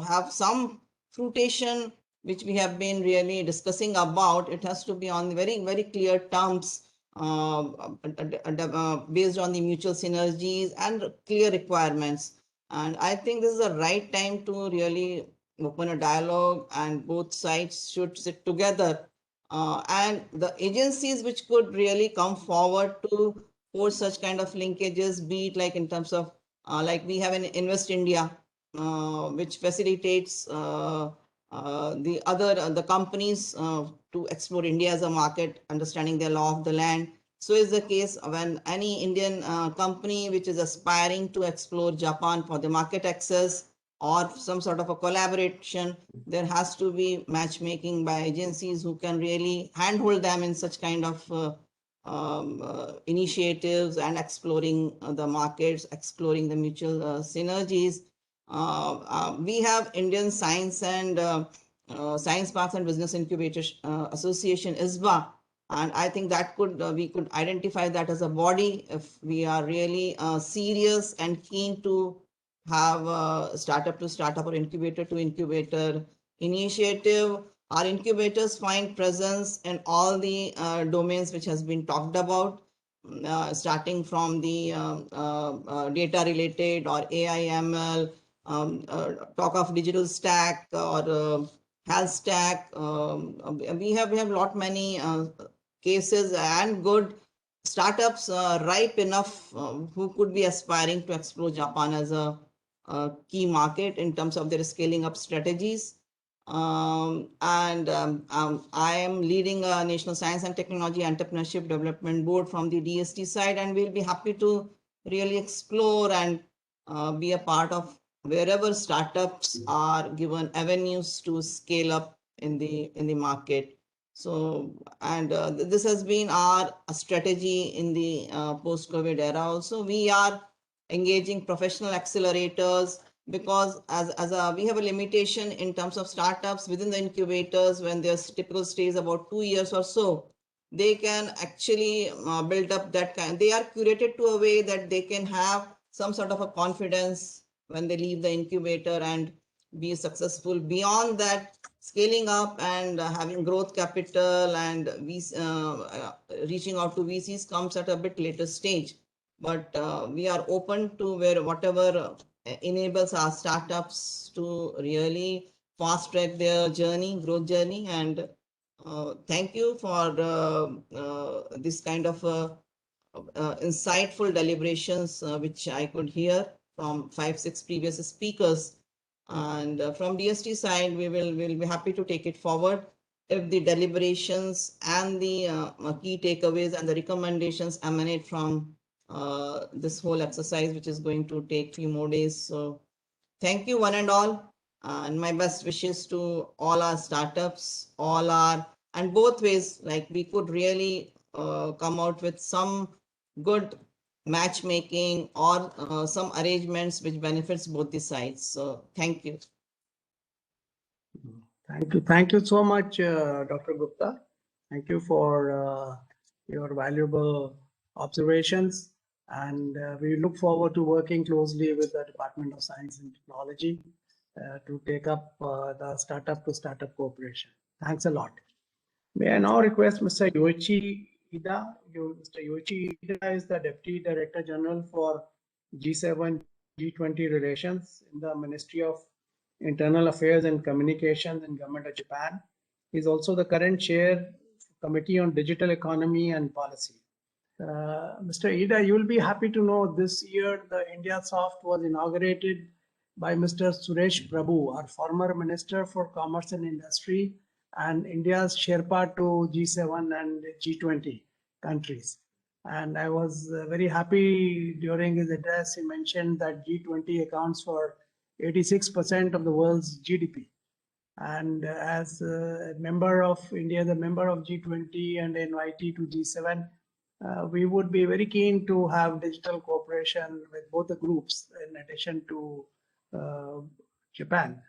have some fruition, which we have been really discussing about, it has to be on very, very clear terms, based on the mutual synergies and clear requirements. And I think this is the right time to really open a dialogue, and both sides should sit together. And the agencies which could really come forward to force such kind of linkages, be it like in terms of, like we have an Invest India, which facilitates the companies to explore India as a market, understanding their law of the land. So is the case when any Indian company which is aspiring to explore Japan for the market access or some sort of a collaboration, there has to be matchmaking by agencies who can really handhold them in such kind of initiatives and exploring the markets, exploring the mutual synergies. We have Indian Science and Science Parks and Business Incubators Association, ISBA, and I think that we could identify that as a body if we are really serious and keen to have a startup to startup or incubator to incubator initiative. Our incubators find presence in all the domains which has been talked about, starting from the data related or AI ML, talk of digital stack or health stack. We have lot many cases and good startups ripe enough who could be aspiring to explore Japan as a key market in terms of their scaling up strategies. I am leading a National Science and Technology Entrepreneurship Development Board from the DST side, and we'll be happy to really explore and be a part of wherever startups are given avenues to scale up in the market. So, and this has been our strategy in the post-COVID era also. We are engaging professional accelerators, because we have a limitation in terms of startups within the incubators. When their typical stay is about 2 years or so, they can actually build up that kind. They are curated to a way that they can have some sort of a confidence when they leave the incubator and be successful. Beyond that, scaling up and having growth capital and reaching out to VCs comes at a bit later stage. But we are open to whatever enables our startups to really fast track their growth journey. And thank you for this kind of insightful deliberations, which I could hear from 5-6 previous speakers. And from DST side, we'll be happy to take it forward if the deliberations and the key takeaways and the recommendations emanate from this whole exercise, which is going to take few more days. So thank you one and all, and my best wishes to all our startups, and both ways, like we could really come out with some good matchmaking or some arrangements which benefits both the sides. So thank you. Thank you. Thank you so much, Dr. Gupta. Thank you for your valuable observations. And we look forward to working closely with the Department of Science and Technology to take up the startup to startup cooperation. Thanks a lot. May I now request Mr. Yoichi Ida. Mr. Yoichi Ida is the Deputy Director General for G7 G20 Relations in the Ministry of Internal Affairs and Communications in Government of Japan. He is also the current chair Committee on Digital Economy and Policy. Mr. Ida, you will be happy to know this year the India Soft was inaugurated by Mr. Suresh Prabhu, our former Minister for Commerce and Industry and India's Sherpa to G7 and G20 countries. And I was very happy during his address. He mentioned that G20 accounts for 86% of the world's GDP. And as a member of India, the member of G20 and invitee to G7, we would be very keen to have digital cooperation with both the groups in addition to Japan.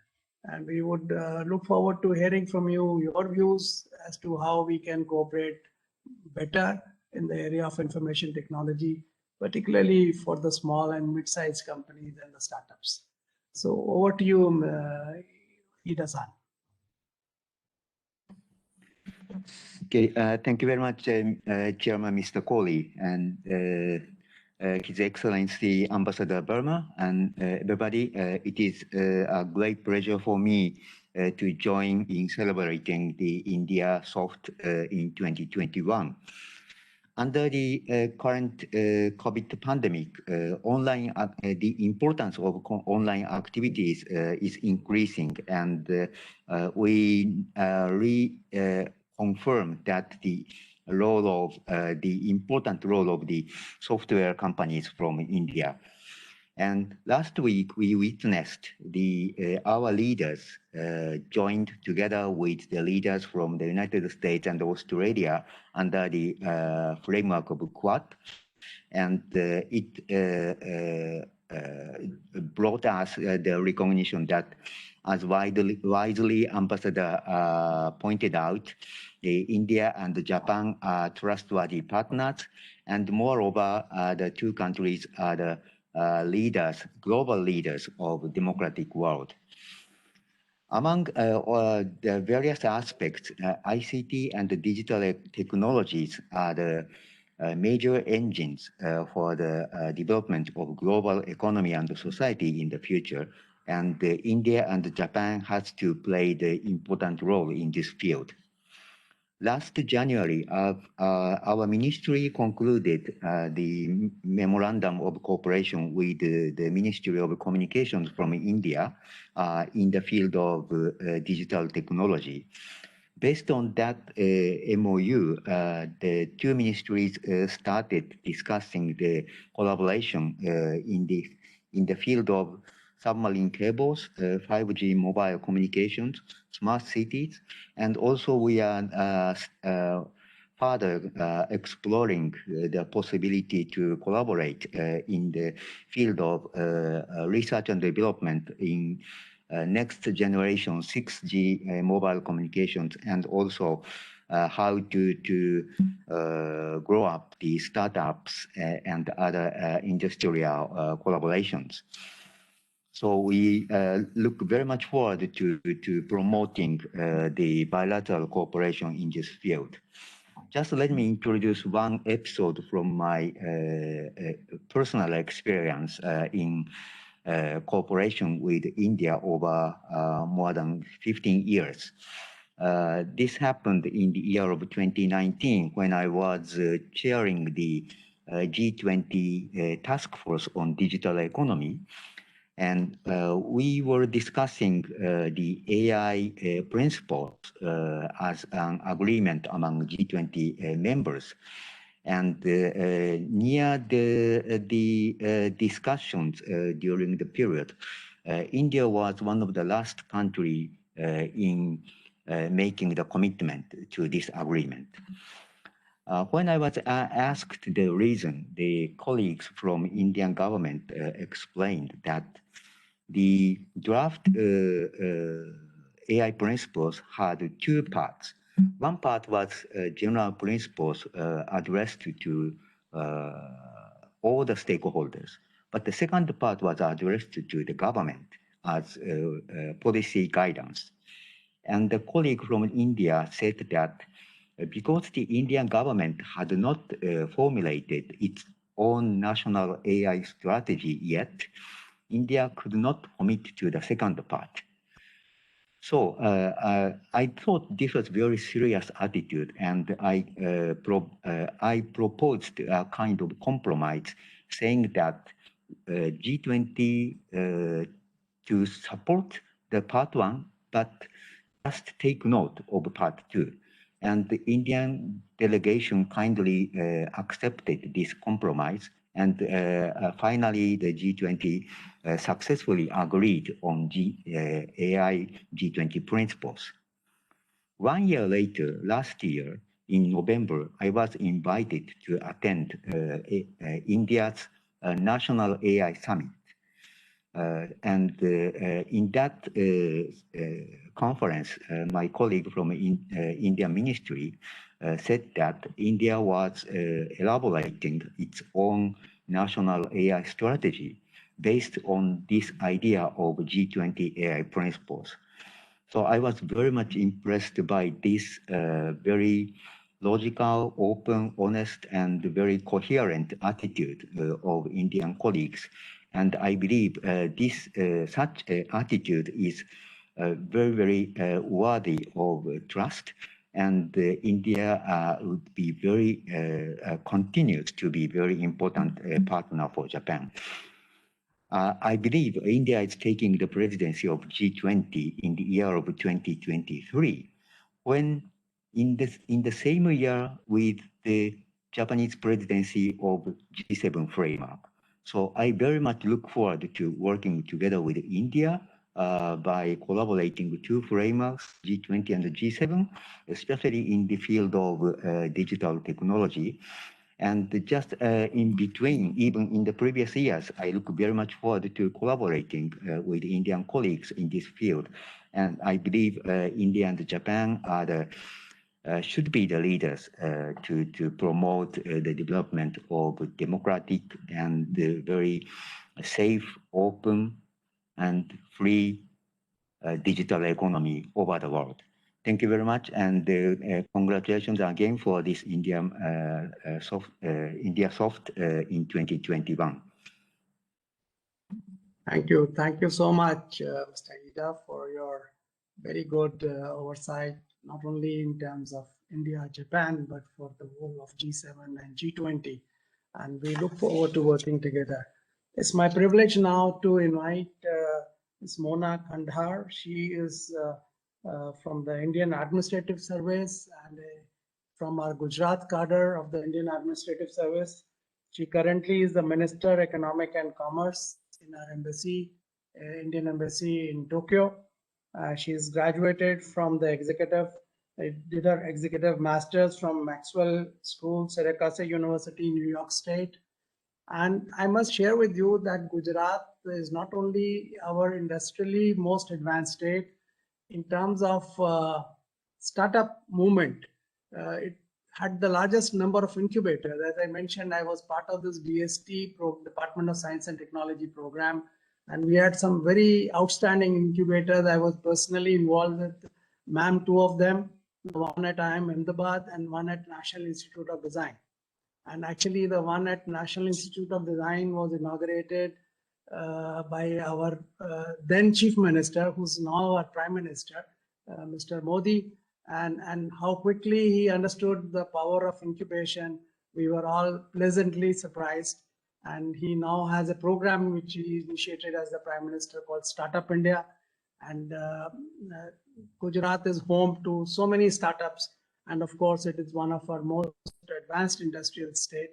And we would look forward to hearing from you your views as to how we can cooperate better in the area of information technology, particularly for the small and mid-sized companies and the startups. So over to you, Ida-san. Okay, thank you very much, Chairman Mr. Kohli and His Excellency Ambassador Burma and everybody. It is a great pleasure for me to join in celebrating the India Soft in 2021. Under the current COVID pandemic, the importance of online activities is increasing, and we confirm that the important role of the software companies from India. And last week, we witnessed our leaders joined together with the leaders from the United States and Australia under the framework of Quad. And it brought us the recognition that, as wisely Ambassador pointed out, India and Japan are trustworthy partners, and moreover, the two countries are the global leaders of the democratic world. Among the various aspects, ICT and the digital technologies are the major engines for the development of global economy and society in the future. And India and Japan has to play the important role in this field. Last January, our ministry concluded the memorandum of cooperation with the Ministry of Communications from India in the field of digital technology. Based on that MOU, the two ministries started discussing the collaboration in the field of submarine cables, 5G mobile communications, smart cities, and also we are further exploring the possibility to collaborate in the field of research and development in next generation 6G mobile communications, and also how to grow up the startups and other industrial collaborations. So we look very much forward to promoting the bilateral cooperation in this field. Just let me introduce one episode from my personal experience in cooperation with India over more than 15 years. This happened in the year of 2019 when I was chairing the G20 task force on digital economy. And we were discussing the AI principles as an agreement among G20 members. And near the discussions during the period, India was one of the last country in making the commitment to this agreement. When I was asked the reason, the colleagues from Indian government explained that the draft AI principles had two parts. One part was general principles addressed to all the stakeholders, but the second part was addressed to the government as policy guidance. And the colleague from India said that because the Indian government had not formulated its own national AI strategy yet, India could not commit to the second part. So I thought this was very serious attitude, and I proposed a kind of compromise, saying that G20 to support the part one, but just take note of part two. And the Indian delegation kindly accepted this compromise. And finally, the G20 successfully agreed on AI G20 principles. 1 year later, last year, in November, I was invited to attend India's National AI Summit. And in that conference, my colleague from Indian ministry said that India was elaborating its own national AI strategy based on this idea of G20 AI principles. So I was very much impressed by this very logical, open, honest, and very coherent attitude of Indian colleagues. And I believe this such attitude is very, very worthy of trust. And India would be very, continues to be very important partner for Japan. I believe India is taking the presidency of G20 in the year of 2023, when in the same year with the Japanese presidency of G7 framework. So I very much look forward to working together with India by collaborating with two frameworks, G20 and G7, especially in the field of digital technology. And just in between, even in the previous years, I look very much forward to collaborating with Indian colleagues in this field. And I believe India and Japan are the, should be the leaders to promote the development of democratic and very safe, open, and free digital economy over the world. Thank you very much, and congratulations again for this India Soft in 2021. Thank you so much, Mr. Ida, for your very good oversight, not only in terms of India, Japan, but for the whole of G7 and G20. And we look forward to working together. It's my privilege now to invite Ms. Mona Kandhar. She is from the Indian Administrative Service and from our Gujarat cadre of the Indian Administrative Service. She currently is the Minister Economic and Commerce in our embassy, Indian Embassy in Tokyo. She is graduated from the executive, did her executive master's from Maxwell School, Syracuse University, New York State. And I must share with you that Gujarat is not only our industrially most advanced state in terms of startup movement. It had the largest number of incubators. As I mentioned, I was part of this DST, Department of Science and Technology program, and we had some very outstanding incubators. I was personally involved with two of them, one at IIM Ahmedabad and one at National Institute of Design. And actually the one at National Institute of Design was inaugurated by our then Chief Minister, who's now our Prime Minister, Mr. Modi, and how quickly he understood the power of incubation. We were all pleasantly surprised. And he now has a program which he initiated as the Prime Minister called Startup India. And Gujarat is home to so many startups. And of course, it is one of our most advanced industrial state.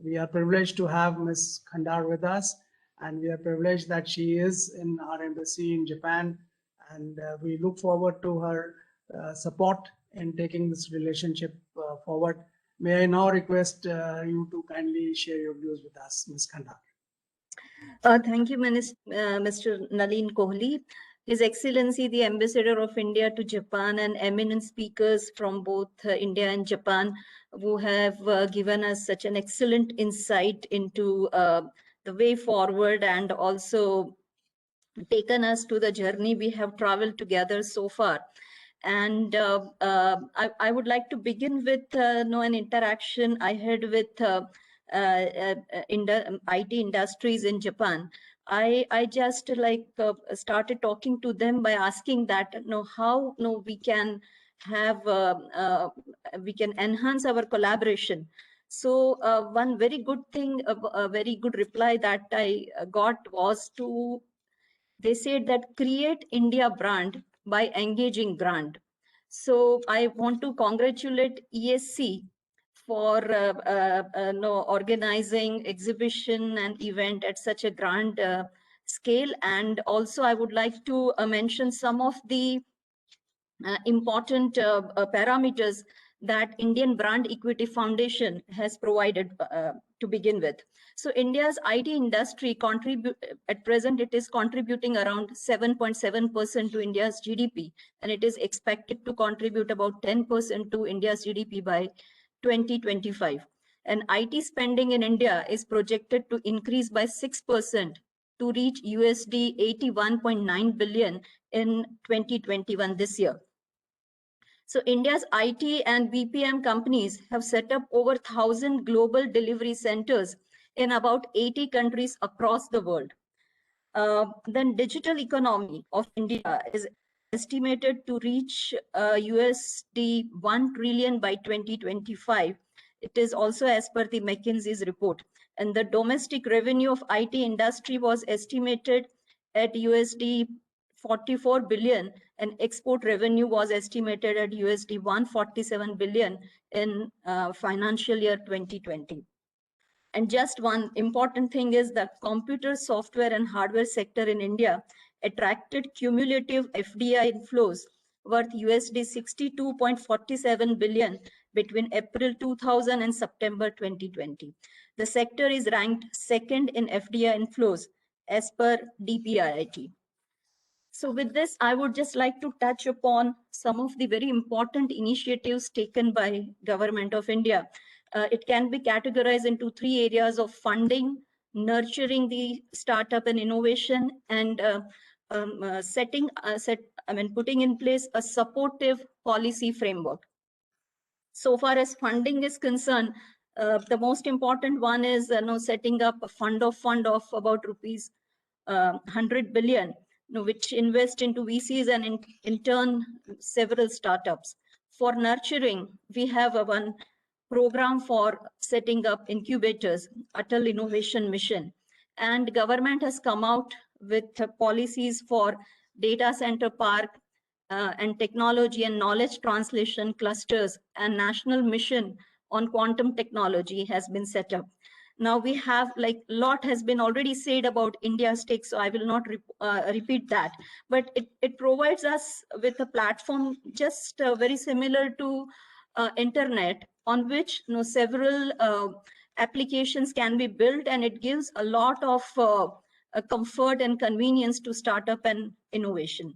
We are privileged to have Ms. Khandar with us, and we are privileged that she is in our embassy in Japan, and we look forward to her support in taking this relationship forward. May I now request you to kindly share your views with us, Ms. Khandar. Thank you, Mr. Nalin Kohli. His Excellency, the Ambassador of India to Japan, and eminent speakers from both India and Japan, who have given us such an excellent insight into the way forward, and also taken us to the journey we have traveled together so far. And I would like to begin with an interaction I had with IT industries in Japan. I just started talking to them by asking that how we can have we can enhance our collaboration. So one very good thing, a very good reply that I got was they said that create India brand by engaging brand. So I want to congratulate ESC for organizing exhibition and event at such a grand scale. And also I would like to mention some of the important parameters that Indian Brand Equity Foundation has provided to begin with. So India's IT industry at present, it is contributing around 7.7% to India's GDP, and it is expected to contribute about 10% to India's GDP by 2025. And IT spending in India is projected to increase by 6% to reach USD 81.9 billion in 2021 this year. So India's IT and BPM companies have set up over 1,000 global delivery centers in about 80 countries across the world. Then digital economy of India is estimated to reach USD 1 trillion by 2025. It is also as per the McKinsey's report. And the domestic revenue of IT industry was estimated at USD 44 billion, and export revenue was estimated at USD 147 billion in financial year 2020. And just one important thing is that computer, software, and hardware sector in India attracted cumulative FDI inflows worth USD 62.47 billion between April 2000 and September 2020. The sector is ranked second in FDI inflows as per DPIIT. So with this, I would just like to touch upon some of the very important initiatives taken by Government of India. It can be categorized into three areas of funding, nurturing the startup and innovation, and putting in place a supportive policy framework. So far as funding is concerned, the most important one is setting up a fund of about rupees 100 billion, which invest into VCs and in turn several startups. For nurturing, we have one program for setting up incubators, Atal Innovation Mission, and government has come out with policies for data center park and technology and knowledge translation clusters, and national mission on quantum technology has been set up. Now we have lot has been already said about India's tech, so I will not repeat that, but it provides us with a platform just very similar to internet, on which several applications can be built, and it gives a lot of comfort and convenience to startup and innovation.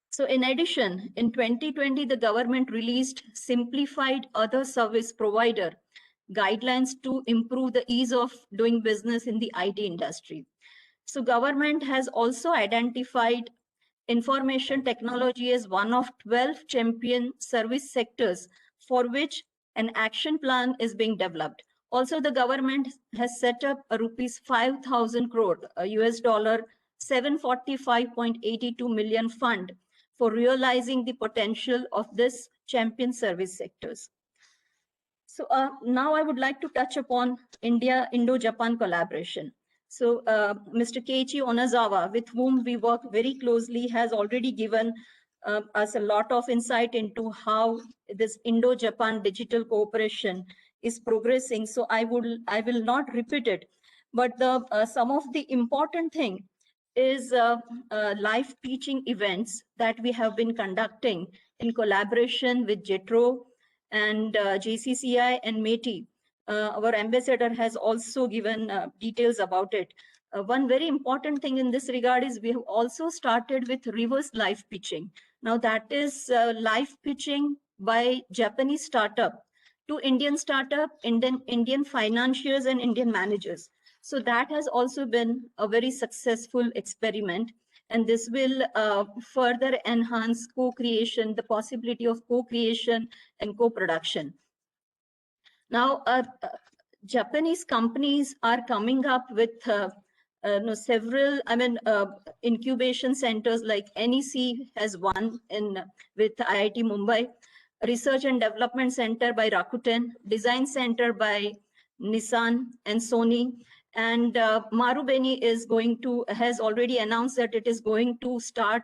So in addition, in 2020, the government released simplified other service provider guidelines to improve the ease of doing business in the IT industry. So government has also identified information technology as one of 12 champion service sectors for which an action plan is being developed. Also, the government has set up a rupees 5,000 crore, US dollar 745.82 million fund for realizing the potential of this champion service sectors. So now I would like to touch upon Indo-Japan collaboration. So Mr. Keiichi Onazawa, with whom we work very closely, has already given us a lot of insight into how this Indo-Japan digital cooperation is progressing. So I will not repeat it, but some of the important thing is live teaching events that we have been conducting in collaboration with JETRO and JCCI and METI. Our ambassador has also given details about it. One very important thing in this regard is we have also started with reverse live pitching. Now that is live pitching by Japanese startup to Indian startup, Indian financiers and Indian managers. So that has also been a very successful experiment. And this will further enhance co-creation, the possibility of co-creation and co-production. Now, Japanese companies are coming up with several, incubation centers like NEC has one with IIT Mumbai, Research and Development Center by Rakuten, Design Center by Nissan and Sony, and Marubeni has already announced that it is going to start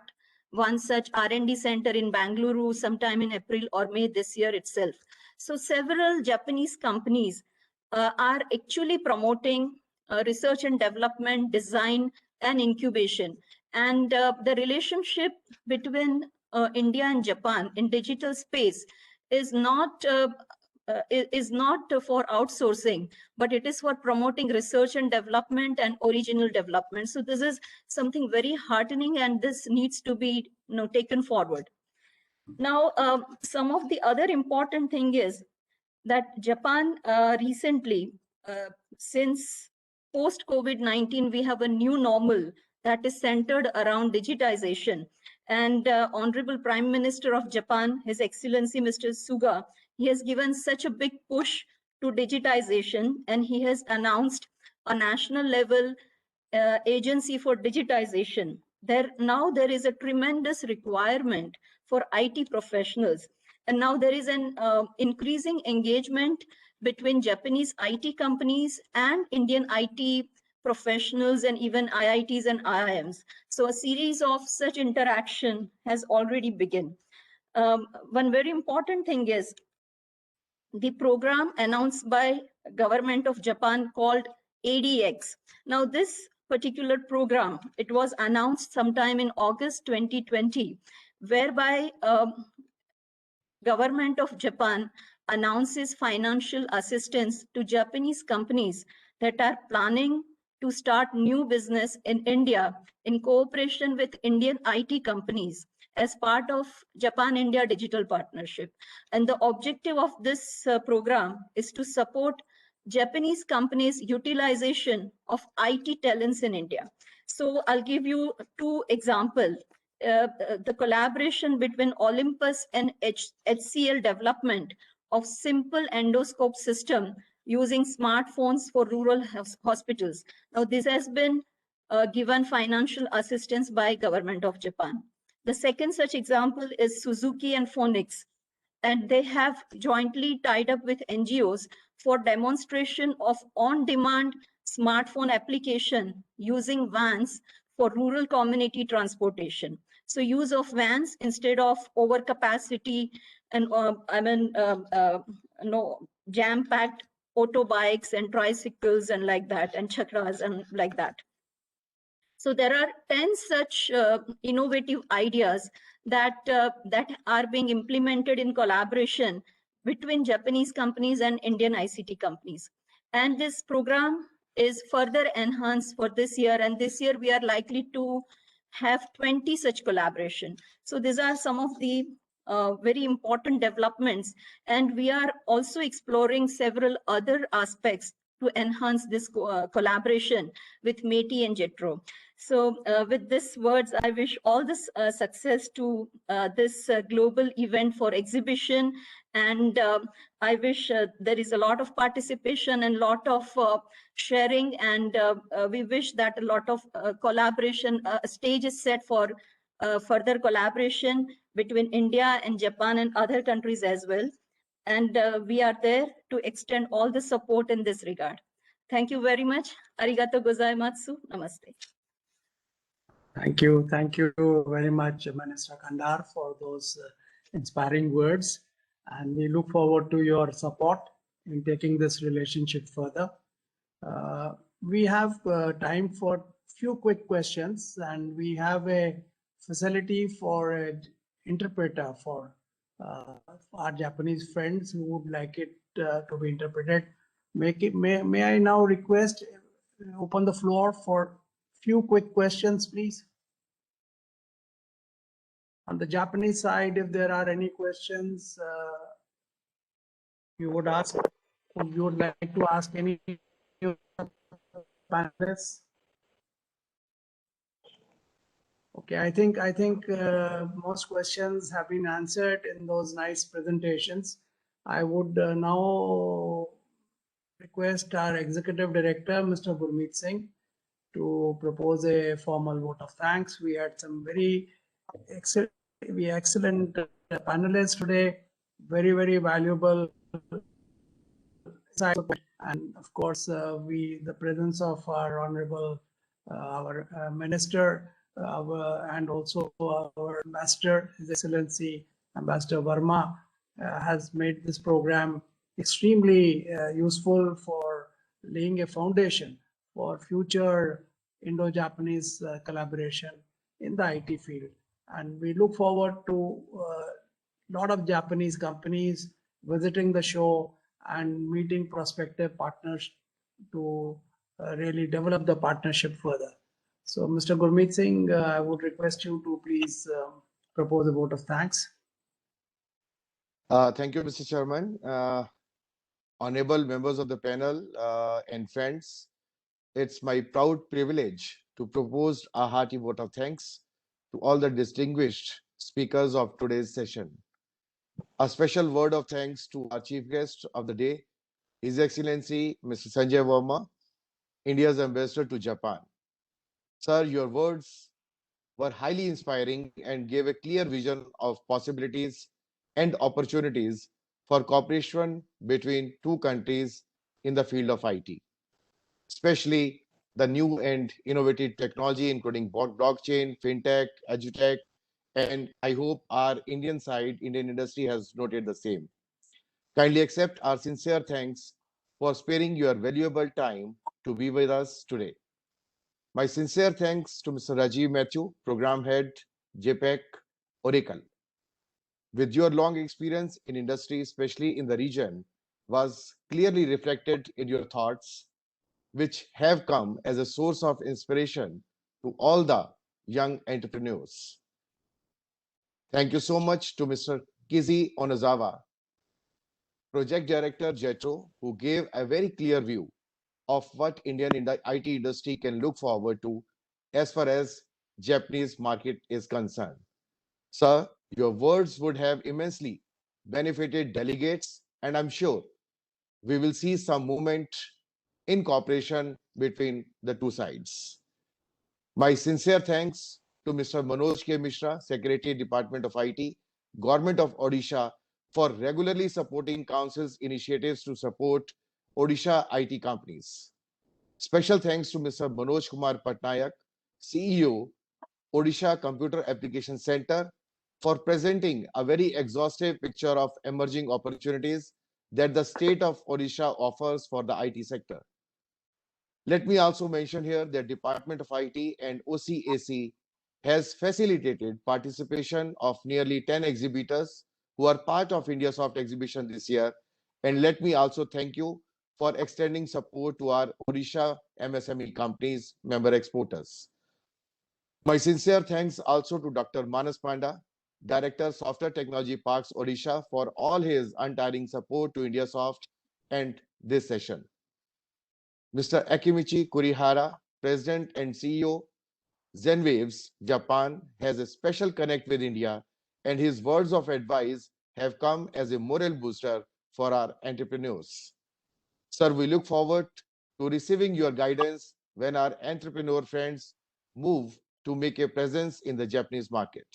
one such R&D center in Bangalore sometime in April or May this year itself. So several Japanese companies are actually promoting research and development, design, and incubation. And the relationship between India and Japan in digital space is not for outsourcing, but it is for promoting research and development and original development. So this is something very heartening, and this needs to be taken forward. Now, some of the other important thing is that Japan recently, since post-COVID-19, we have a new normal that is centered around digitization. And Honorable Prime Minister of Japan, His Excellency Mr. Suga, he has given such a big push to digitization, and he has announced a national level agency for digitization. Now there is a tremendous requirement for IT professionals. And now there is an increasing engagement between Japanese IT companies and Indian IT professionals and even IITs and IIMs. So a series of such interaction has already begun. One very important thing is the program announced by government of Japan called ADX. Now this particular program, it was announced sometime in August 2020, whereby government of Japan announces financial assistance to Japanese companies that are planning to start new business in India in cooperation with Indian IT companies as part of Japan-India Digital Partnership. And the objective of this program is to support Japanese companies' utilization of IT talents in India. So I'll give you two examples. The collaboration between Olympus and HCL development of simple endoscope system using smartphones for rural hospitals. Now this has been given financial assistance by government of Japan. The second such example is Suzuki and Phoenix, and they have jointly tied up with NGOs for demonstration of on-demand smartphone application using vans for rural community transportation. So use of vans instead of overcapacity and jam-packed auto bikes and tricycles and like that, and chakras and like that. So there are 10 such innovative ideas that are being implemented in collaboration between Japanese companies and Indian ICT companies. And this program is further enhanced for this year. And this year we are likely to have 20 such collaboration. So these are some of the very important developments. And we are also exploring several other aspects to enhance this collaboration with METI and JETRO. So with these words, I wish all this success to this global event for exhibition. And I wish there is a lot of participation and lot of sharing. And we wish that a lot of collaboration, stage is set for further collaboration between India and Japan and other countries as well. And we are there to extend all the support in this regard. Thank you very much. Arigato gozaimasu. Namaste. Thank you. Thank you very much, Minister Kandar, for those inspiring words. And we look forward to your support in taking this relationship further. We have time for few quick questions, and we have a facility for an interpreter for our Japanese friends who would like it to be interpreted. May I now request, open the floor for few quick questions, please. On the Japanese side, if there are any questions you would ask, you would like to ask any of the panelists. Okay, I think most questions have been answered in those nice presentations. I would now request our Executive Director, Mr. Gurmeet Singh, to propose a formal vote of thanks. We had some very excellent panelists today, very valuable insights, and of course, the presence of our honorable minister and also our ambassador, His Excellency Ambassador Verma, has made this program extremely useful for laying a foundation for future Indo-Japanese collaboration in the IT field. And we look forward to a lot of Japanese companies visiting the show and meeting prospective partners to really develop the partnership further. So, Mr. Gurmeet Singh, I would request you to please propose a vote of thanks. Thank you, Mr. Chairman. Honorable members of the panel and friends, it's my proud privilege to propose a hearty vote of thanks to all the distinguished speakers of today's session. A special word of thanks to our chief guest of the day, His Excellency Mr. Sanjay Verma, India's ambassador to Japan. Sir, your words were highly inspiring and gave a clear vision of possibilities and opportunities for cooperation between two countries in the field of IT, especially the new and innovative technology, including blockchain, fintech, edutech, and I hope our Indian industry has noted the same. Kindly accept our sincere thanks for sparing your valuable time to be with us today. My sincere thanks to Mr. Rajiv Matthew, Program Head, JPEC, Oracle. With your long experience in industry, especially in the region, was clearly reflected in your thoughts, which have come as a source of inspiration to all the young entrepreneurs. Thank you so much to Mr. Kizi Onozawa, Project Director, JETRO, who gave a very clear view of what Indian IT industry can look forward to as far as Japanese market is concerned. Sir, your words would have immensely benefited delegates, and I'm sure we will see some movement in cooperation between the two sides. My sincere thanks to Mr. Manoj K. Mishra, Secretary, Department of IT, Government of Odisha, for regularly supporting Council's initiatives to support Odisha IT companies. Special thanks to Mr. Manoj Kumar Patnaik, CEO, Odisha Computer Application Center, for presenting a very exhaustive picture of emerging opportunities that the state of Odisha offers for the IT sector. Let me also mention here that Department of IT and OCAC has facilitated participation of nearly 10 exhibitors who are part of IndiaSoft exhibition this year. And let me also thank you for extending support to our Odisha MSME companies, member exporters. My sincere thanks also to Dr. Manas Panda, Director, Software Technology Parks, Odisha, for all his untiring support to IndiaSoft and this session. Mr. Akimichi Kurihara, President and CEO, Zenwaves, Japan, has a special connect with India, and his words of advice have come as a moral booster for our entrepreneurs. Sir, we look forward to receiving your guidance when our entrepreneur friends move to make a presence in the Japanese market.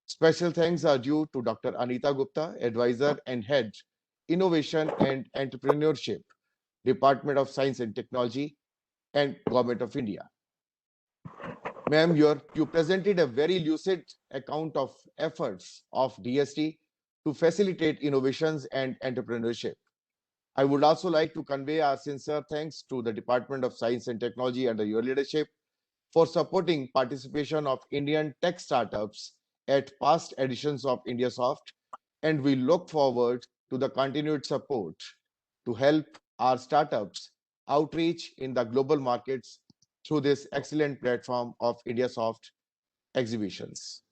Special thanks are due to Dr. Anita Gupta, Advisor and Head, Innovation and Entrepreneurship, Department of Science and Technology, and Government of India. Ma'am, you presented a very lucid account of efforts of DST to facilitate innovations and entrepreneurship. I would also like to convey our sincere thanks to the Department of Science and Technology under your leadership for supporting participation of Indian tech startups at past editions of IndiaSoft, and we look forward to the continued support to help our startups outreach in the global markets through this excellent platform of IndiaSoft exhibitions.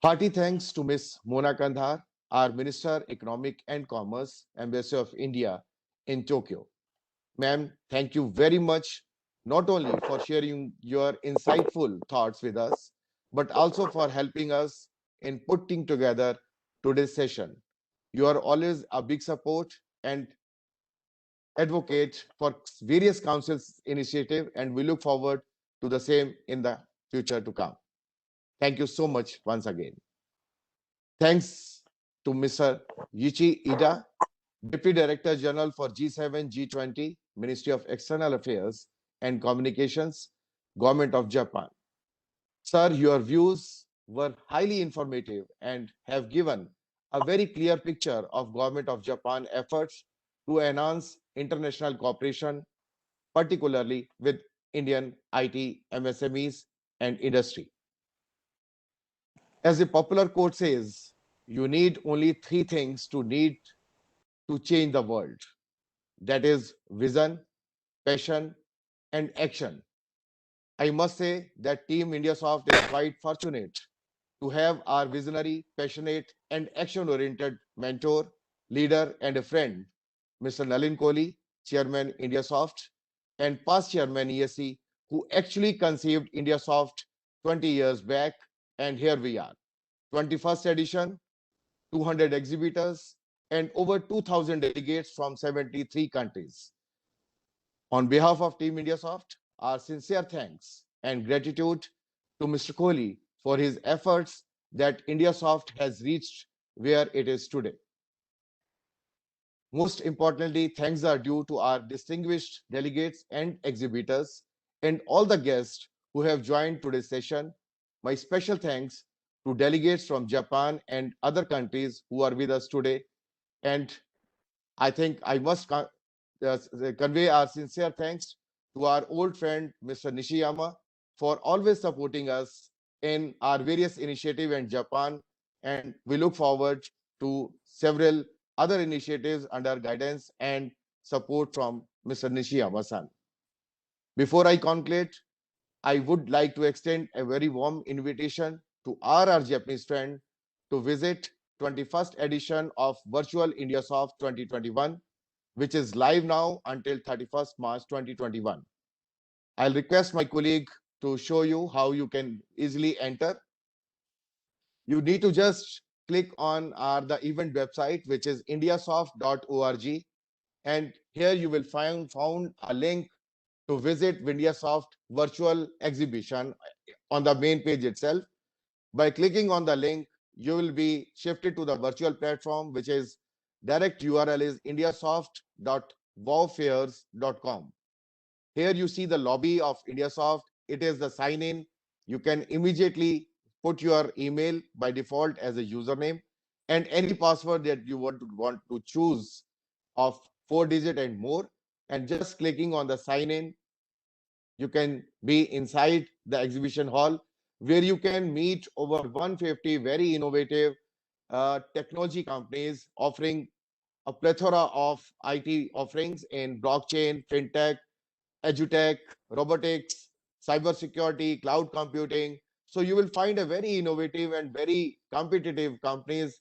Hearty thanks to Ms. Mona Kandhar, our Minister, Economic and Commerce, Ambassador of India in Tokyo. Ma'am, thank you very much, not only for sharing your insightful thoughts with us, but also for helping us in putting together today's session. You are always a big support and advocate for various councils initiative, and we look forward to the same in the future to come. Thank you so much once again. Thanks to Mr. Yichi Ida, Deputy Director General for G7, G20, Ministry of External Affairs and Communications, Government of Japan. Sir, your views were highly informative and have given a very clear picture of Government of Japan efforts to enhance international cooperation, particularly with Indian IT, MSMEs, and industry. As the popular quote says, you need only three things to change the world. That is vision, passion, and action. I must say that Team IndiaSoft is quite fortunate to have our visionary, passionate, and action-oriented mentor, leader, and a friend, Mr. Nalin Kohli, Chairman IndiaSoft, and past Chairman ESC, who actually conceived IndiaSoft 20 years back, and here we are. 21st edition, 200 exhibitors, and over 2,000 delegates from 73 countries. On behalf of Team IndiaSoft, our sincere thanks and gratitude to Mr. Kohli for his efforts that IndiaSoft has reached where it is today. Most importantly, thanks are due to our distinguished delegates and exhibitors and all the guests who have joined today's session. My special thanks to delegates from Japan and other countries who are with us today. And I think I must convey our sincere thanks to our old friend, Mr. Nishiyama, for always supporting us in our various initiatives in Japan. And we look forward to several other initiatives under guidance and support from Mr. Nishiyama-san. Before I conclude, I would like to extend a very warm invitation to our Japanese friend to visit 21st edition of Virtual IndiaSoft 2021, which is live now until 31st March 2021. I'll request my colleague to show you how you can easily enter. You need to just click on the event website, which is indiasoft.org. And here you will find a link to visit IndiaSoft virtual exhibition on the main page itself. By clicking on the link, you will be shifted to the virtual platform, which is direct URL is indiasoft.wowfairs.com. Here you see the lobby of IndiaSoft. It is the sign in. You can immediately put your email by default as a username and any password that you want to choose of 4-digit and more. And just clicking on the sign in, you can be inside the exhibition hall where you can meet over 150 very innovative technology companies offering a plethora of IT offerings in blockchain, fintech, edutech, robotics, cybersecurity, cloud computing. So you will find a very innovative and very competitive companies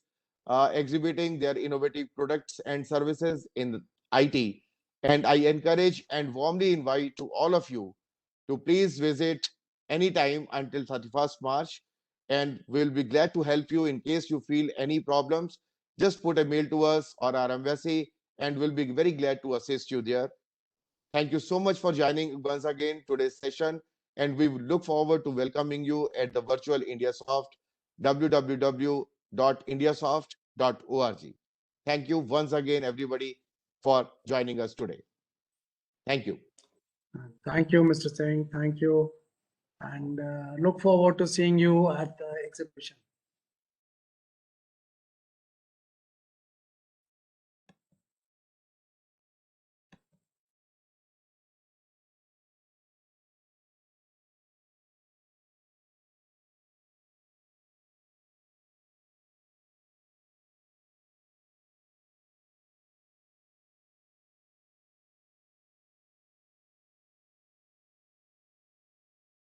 exhibiting their innovative products and services in IT. And I encourage and warmly invite to all of you to please visit anytime until 31st March. And we'll be glad to help you in case you feel any problems. Just put a mail to us or our embassy, and we'll be very glad to assist you there. Thank you so much for joining once again today's session, and we look forward to welcoming you at the virtual IndiaSoft, www.indiasoft.org. Thank you once again, everybody, for joining us today. Thank you. Thank you, Mr. Singh. Thank you. and look forward to seeing you at the exhibition.